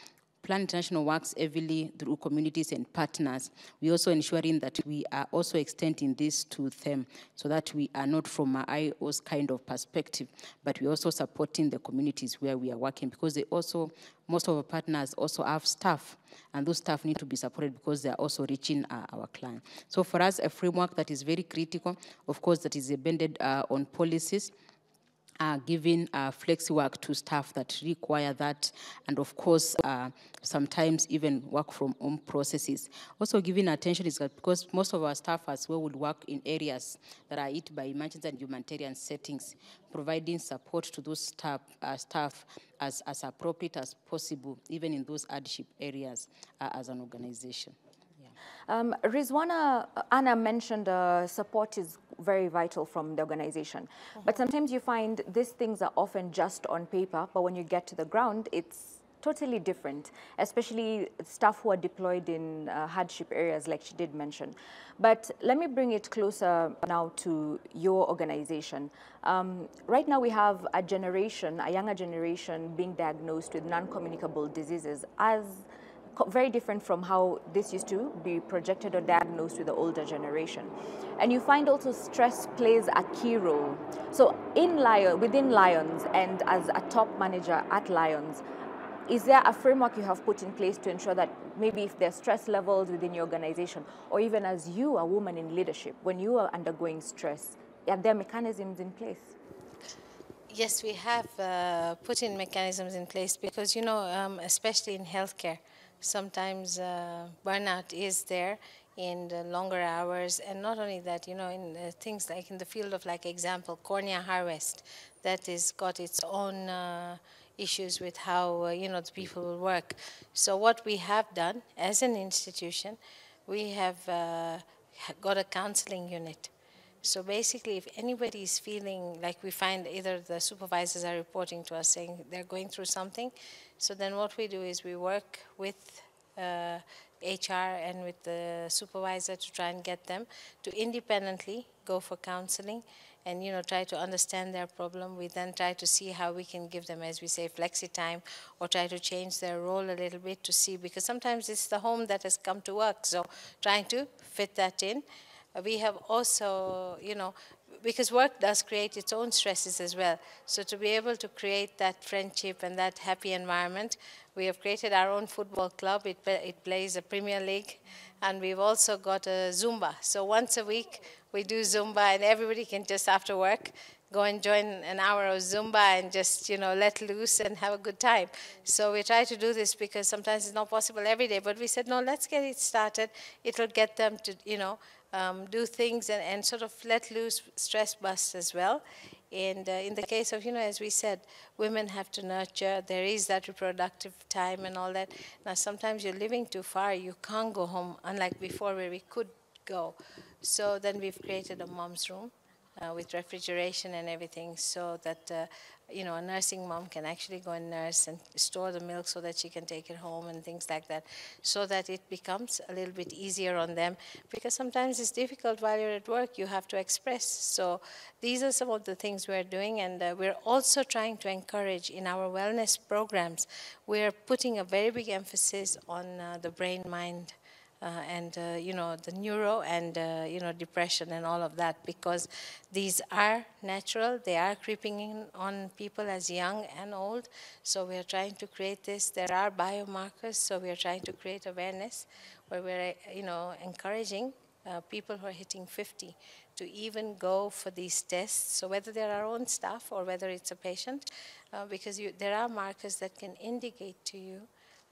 Plan International works heavily through communities and partners, we're also ensuring that we are also extending this to them so that we are not from an IO's kind of perspective, but we're also supporting the communities where we are working, because they also, most of our partners also have staff, and those staff need to be supported because they are also reaching our client. So for us, a framework that is very critical, of course, that is embedded on policies, giving flexi work to staff that require that, and of course, sometimes even work from home processes. Also giving attention is that because most of our staff as well would work in areas that are hit by emergency and humanitarian settings, providing support to those staff as appropriate as possible, even in those hardship areas as an organization. Rizwana, Anna mentioned support is very vital from the organization. But sometimes you find these things are often just on paper, but when you get to the ground, it's totally different, especially staff who are deployed in hardship areas like she did mention. But let me bring it closer now to your organization. Right now we have a younger generation being diagnosed with non-communicable diseases as very different from how this used to be projected or diagnosed with the older generation. And you find also stress plays a key role. So within Lions and as a top manager at Lions, is there a framework you have put in place to ensure that maybe if there are stress levels within your organization, or even as you, a woman in leadership, when you are undergoing stress, are there mechanisms in place? Yes, we have put in mechanisms in place because, you know, especially in healthcare, sometimes burnout is there in the longer hours. And not only that, you know, in things like in the field of, like, example, cornea harvest, that is got its own issues with how, you know, the people will work. So what we have done as an institution, we have got a counseling unit. So basically, if anybody is feeling like, we find either the supervisors are reporting to us saying they're going through something, so then what we do is we work with HR and with the supervisor to try and get them to independently go for counseling and, you know, try to understand their problem. We then try to see how we can give them, as we say, flexi time, or try to change their role a little bit to see, because sometimes it's the home that has come to work, so trying to fit that in. We have also, you know, because work does create its own stresses as well. So to be able to create that friendship and that happy environment, we have created our own football club. It plays a Premier League, and we've also got a Zumba. So once a week we do Zumba, and everybody can just after work go and join an hour of Zumba and just, you know, let loose and have a good time. So we try to do this because sometimes it's not possible every day, but we said, no, let's get it started. It'll get them to, you know, do things and sort of let loose, stress bust as well. And in the case of, you know, as we said, women have to nurture. There is that reproductive time and all that. Now, sometimes you're living too far. You can't go home, unlike before where we could go. So then we've created a mom's room with refrigeration and everything, so that, you know, a nursing mom can actually go and nurse and store the milk so that she can take it home and things like that, so that it becomes a little bit easier on them, because sometimes it's difficult while you're at work, you have to express. So these are some of the things we're doing, and we're also trying to encourage in our wellness programs. We're putting a very big emphasis on the brain-mind you know, the neuro and, you know, depression and all of that, because these are natural. They are creeping in on people as young and old. So we are trying to create this. There are biomarkers, so we are trying to create awareness where we're, you know, encouraging people who are hitting 50 to even go for these tests. So whether they're our own staff or whether it's a patient, because there are markers that can indicate to you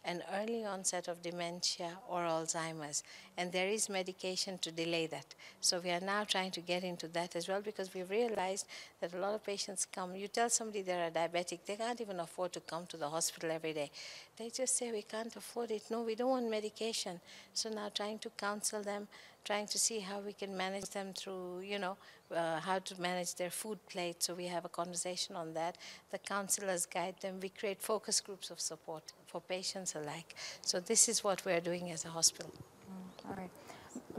an early onset of dementia or Alzheimer's, and there is medication to delay that. So we are now trying to get into that as well, because we've realized that a lot of patients come, you tell somebody they're a diabetic, they can't even afford to come to the hospital every day. They just say, we can't afford it. No, we don't want medication. So now trying to counsel them, trying to see how we can manage them through, you know, how to manage their food plate. So we have a conversation on that. The counselors guide them. We create focus groups of support for patients alike. So this is what we're doing as a hospital. All right.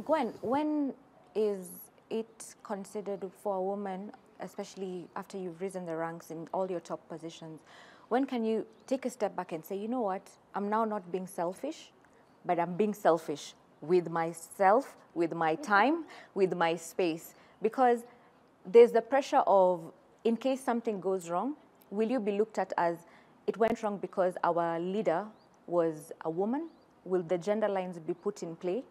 Gwen, when is it considered for a woman, especially after you've risen the ranks in all your top positions, when can you take a step back and say, you know what, I'm now not being selfish, but I'm being selfish with myself, with my time, with my space? Because there's the pressure of, in case something goes wrong, will you be looked at as, it went wrong because our leader was a woman? Will the gender lines be put in play?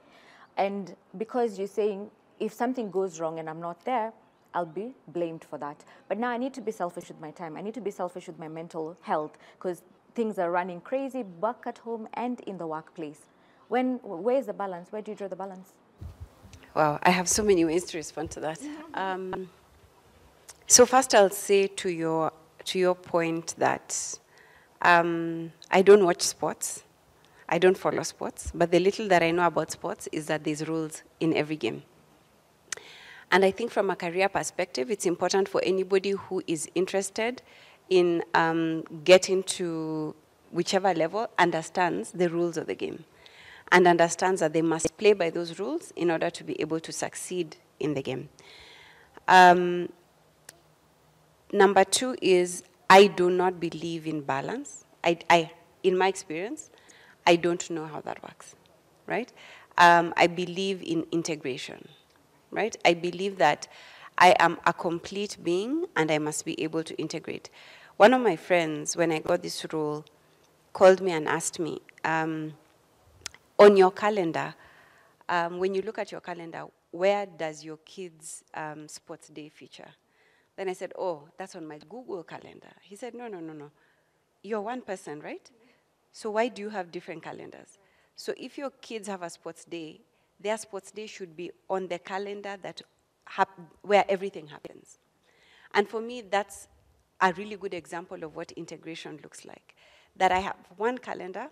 And because you're saying, if something goes wrong and I'm not there, I'll be blamed for that. But now I need to be selfish with my time. I need to be selfish with my mental health, because things are running crazy back at home and in the workplace. Where's the balance? Where do you draw the balance? Wow, I have so many ways to respond to that. So first I'll say to your point that I don't watch sports. I don't follow sports, but the little that I know about sports is that there's rules in every game. And I think from a career perspective, it's important for anybody who is interested in getting to whichever level, understands the rules of the game and understands that they must play by those rules in order to be able to succeed in the game. Number two is, I do not believe in balance. In my experience, I don't know how that works, right? I believe in integration, right? I believe that I am a complete being and I must be able to integrate. One of my friends, when I got this role, called me and asked me, on your calendar, when you look at your calendar, where does your kids' sports day feature? Then I said, oh, that's on my Google calendar. He said, no. You're one person, right? So why do you have different calendars? So if your kids have a sports day, their sports day should be on the calendar that where everything happens. And for me, that's a really good example of what integration looks like. That I have one calendar,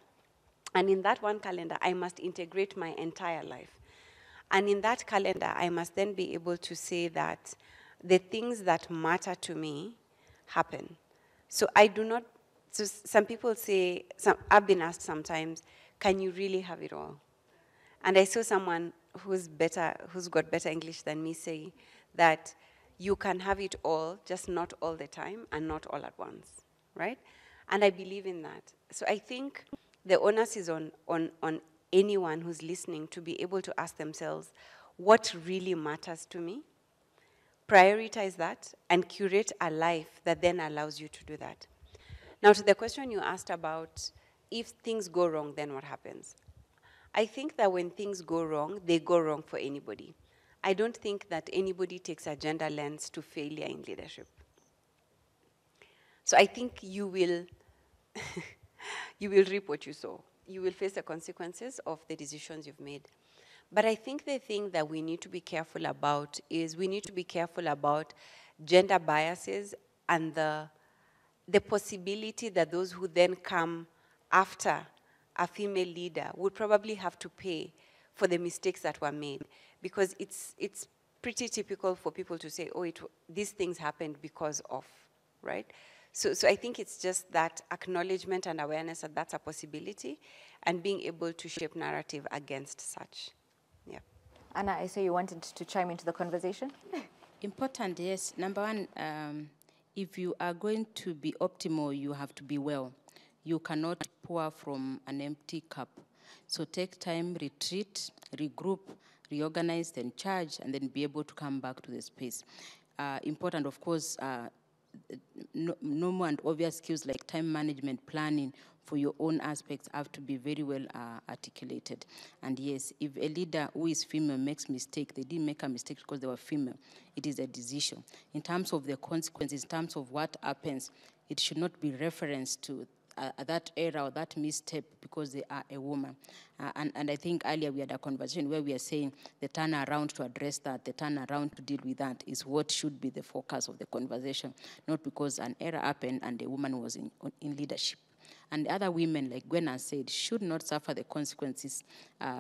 and in that one calendar, I must integrate my entire life. And in that calendar, I must then be able to say that the things that matter to me happen. So I do not, so some people say, I've been asked sometimes, can you really have it all? And I saw someone who's got better English than me say that you can have it all, just not all the time and not all at once, right? And I believe in that. So I think the onus is on anyone who's listening to be able to ask themselves, what really matters to me? Prioritize that and curate a life that then allows you to do that. Now, to the question you asked about, if things go wrong, then what happens? I think that when things go wrong, they go wrong for anybody. I don't think that anybody takes a gender lens to failure in leadership. So I think you will reap what you sow. You will face the consequences of the decisions you've made. But I think the thing that we need to be careful about is we need to be careful about gender biases and the possibility that those who then come after a female leader would probably have to pay for the mistakes that were made. Because it's pretty typical for people to say, oh, these things happened because of, right? So I think it's just that acknowledgement and awareness that that's a possibility and being able to shape narrative against such. Yeah. Anna, I say you wanted to chime into the conversation. Important, yes. Number one, if you are going to be optimal, you have to be well. You cannot pour from an empty cup. So take time, retreat, regroup, reorganize, then charge, and then be able to come back to the space. Important, of course, normal and obvious skills like time management, planning for your own aspects have to be very well articulated. And yes, if a leader who is female makes mistake, they didn't make a mistake because they were female. It is a decision. In terms of the consequences, in terms of what happens, it should not be referenced to that error or that misstep because they are a woman. And I think earlier we had a conversation where we are saying the turnaround to address that, the turnaround to deal with that is what should be the focus of the conversation, not because an error happened and the woman was in leadership. And other women, like Gwen has said, should not suffer the consequences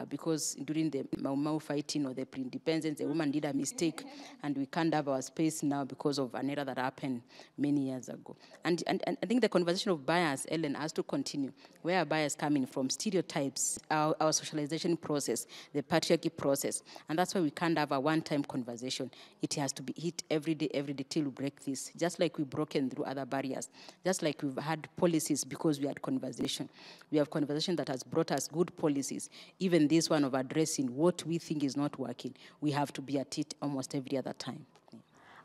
because during the Mau Mau fighting or the pre-independence, the woman did a mistake and we can't have our space now because of an error that happened many years ago. And I think the conversation of bias, Ellen, has to continue. Where are bias coming from? Stereotypes, our socialization process, the patriarchy process. And that's why we can't have a one-time conversation. It has to be hit every day till we break this. Just like we've broken through other barriers. Just like we've had policies because we had conversation. We have conversation that has brought us good policies. Even this one of addressing what we think is not working, we have to be at it almost every other time.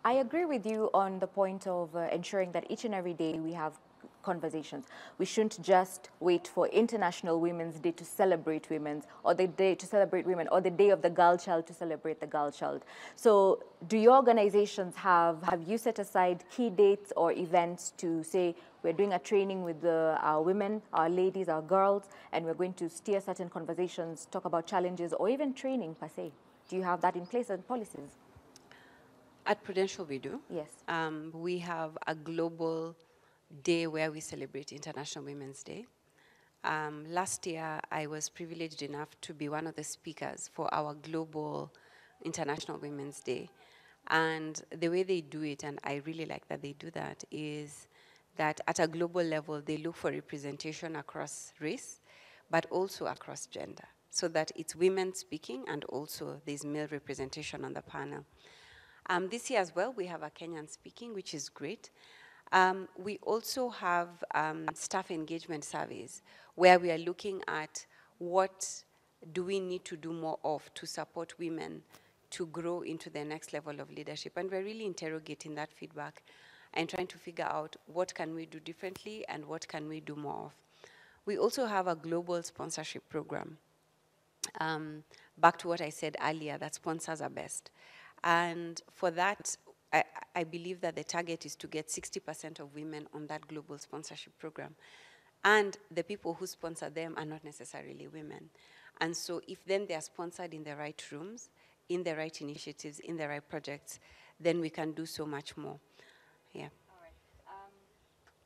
I agree with you on the point of ensuring that each and every day we have conversations. We shouldn't just wait for International Women's Day to celebrate women, or the day to celebrate women, or the day of the girl child to celebrate the girl child. So do your organizations have you set aside key dates or events to say, we're doing a training with our women, our ladies, our girls, and we're going to steer certain conversations, talk about challenges, or even training per se? Do you have that in place and policies? At Prudential, we do. Yes. We have a global day where we celebrate International Women's Day. Last year, I was privileged enough to be one of the speakers for our global International Women's Day. And the way they do it, and I really like that they do that, is that at a global level, they look for representation across race, but also across gender, so that it's women speaking and also there's male representation on the panel. This year as well, we have a Kenyan speaking, which is great. We also have staff engagement surveys where we are looking at what do we need to do more of to support women to grow into the next level of leadership. And we're really interrogating that feedback and trying to figure out what can we do differently and what can we do more of. We also have a global sponsorship program. Back to what I said earlier, that sponsors are best. And for that, I believe that the target is to get 60% of women on that global sponsorship program. And the people who sponsor them are not necessarily women. And so if then they are sponsored in the right rooms, in the right initiatives, in the right projects, then we can do so much more. Yeah.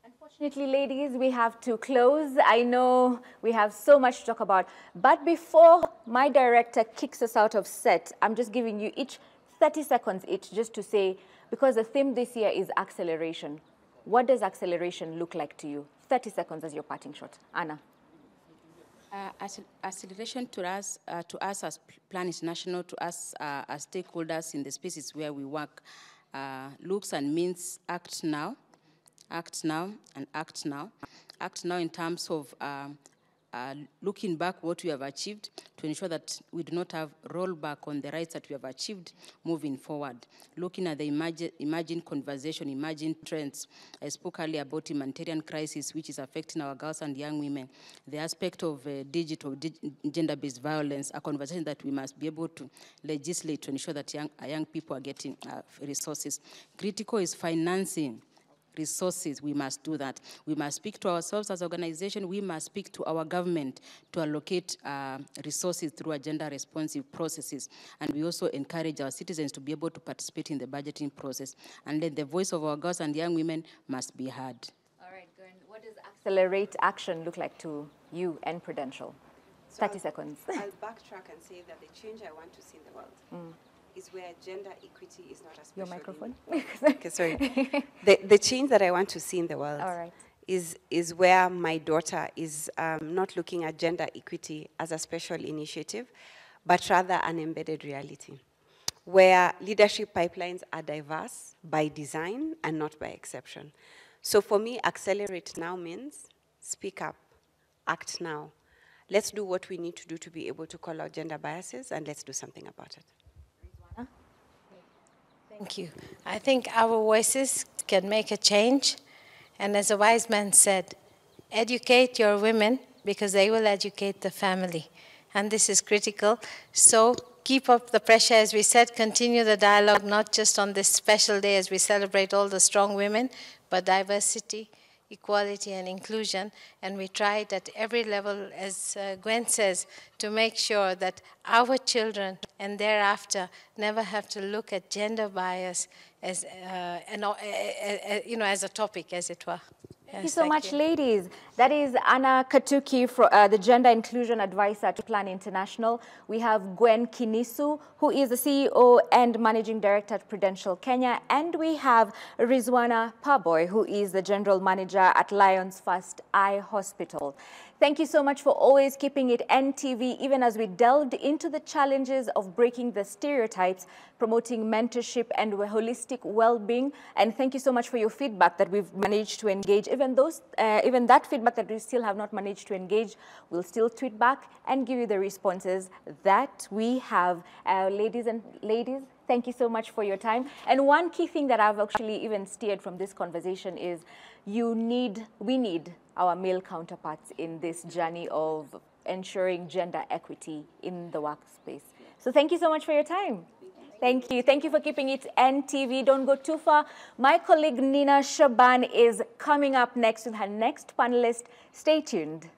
Unfortunately, ladies, we have to close. I know we have so much to talk about. But before my director kicks us out of set, I'm just giving you each 30 seconds each just to say, because the theme this year is acceleration. What does acceleration look like to you? 30 seconds as your parting shot. Anna. Acceleration to us as Plan International, to us as stakeholders in the spaces where we work, looks and means act now, and act now. Act now in terms of looking back what we have achieved to ensure that we do not have rollback on the rights that we have achieved moving forward. Looking at the emerging conversation, emerging trends. I spoke earlier about humanitarian crisis, which is affecting our girls and young women. The aspect of gender-based violence, a conversation that we must be able to legislate to ensure that young people are getting resources. Critical is financing. Resources, we must do that. We must speak to ourselves as an organization. We must speak to our government to allocate resources through agenda-responsive processes. And we also encourage our citizens to be able to participate in the budgeting process. And then the voice of our girls and young women must be heard. All right, Gwen, what does accelerate action look like to you and Prudential? 30 seconds. I'll backtrack and say that the change I want to see in the world is where gender equity is not a special Your microphone? Okay, sorry. The change that I want to see in the world is where my daughter is not looking at gender equity as a special initiative, but rather an embedded reality, where leadership pipelines are diverse by design and not by exception. So for me, accelerate now means speak up, act now. Let's do what we need to do to be able to call out gender biases, and let's do something about it. Thank you. I think our voices can make a change. And as a wise man said, educate your women because they will educate the family. And this is critical. So keep up the pressure, as we said, continue the dialogue, not just on this special day as we celebrate all the strong women, but diversity, equality, and inclusion. And we tried at every level, as Gwen says, to make sure that our children and thereafter never have to look at gender bias as, as a topic, as it were. Thank you so much, ladies. That is Anna Katuki, the Gender Inclusion Advisor to Plan International. We have Gwen Kinisu, who is the CEO and Managing Director at Prudential Kenya. And we have Rizwana Paboy, who is the General Manager at Lions First Eye Hospital. Thank you so much for always keeping it NTV, even as we delved into the challenges of breaking the stereotypes, promoting mentorship and holistic well-being. And thank you so much for your feedback that we've managed to engage. Even that feedback that we still have not managed to engage, we'll still tweet back and give you the responses that we have. Ladies, thank you so much for your time. And one key thing that I've actually even steered from this conversation is we need our male counterparts in this journey of ensuring gender equity in the workspace. So thank you so much for your time. Thank you. Thank you for keeping it NTV. Don't go too far. My colleague Nina Shaban is coming up next with her next panelist. Stay tuned.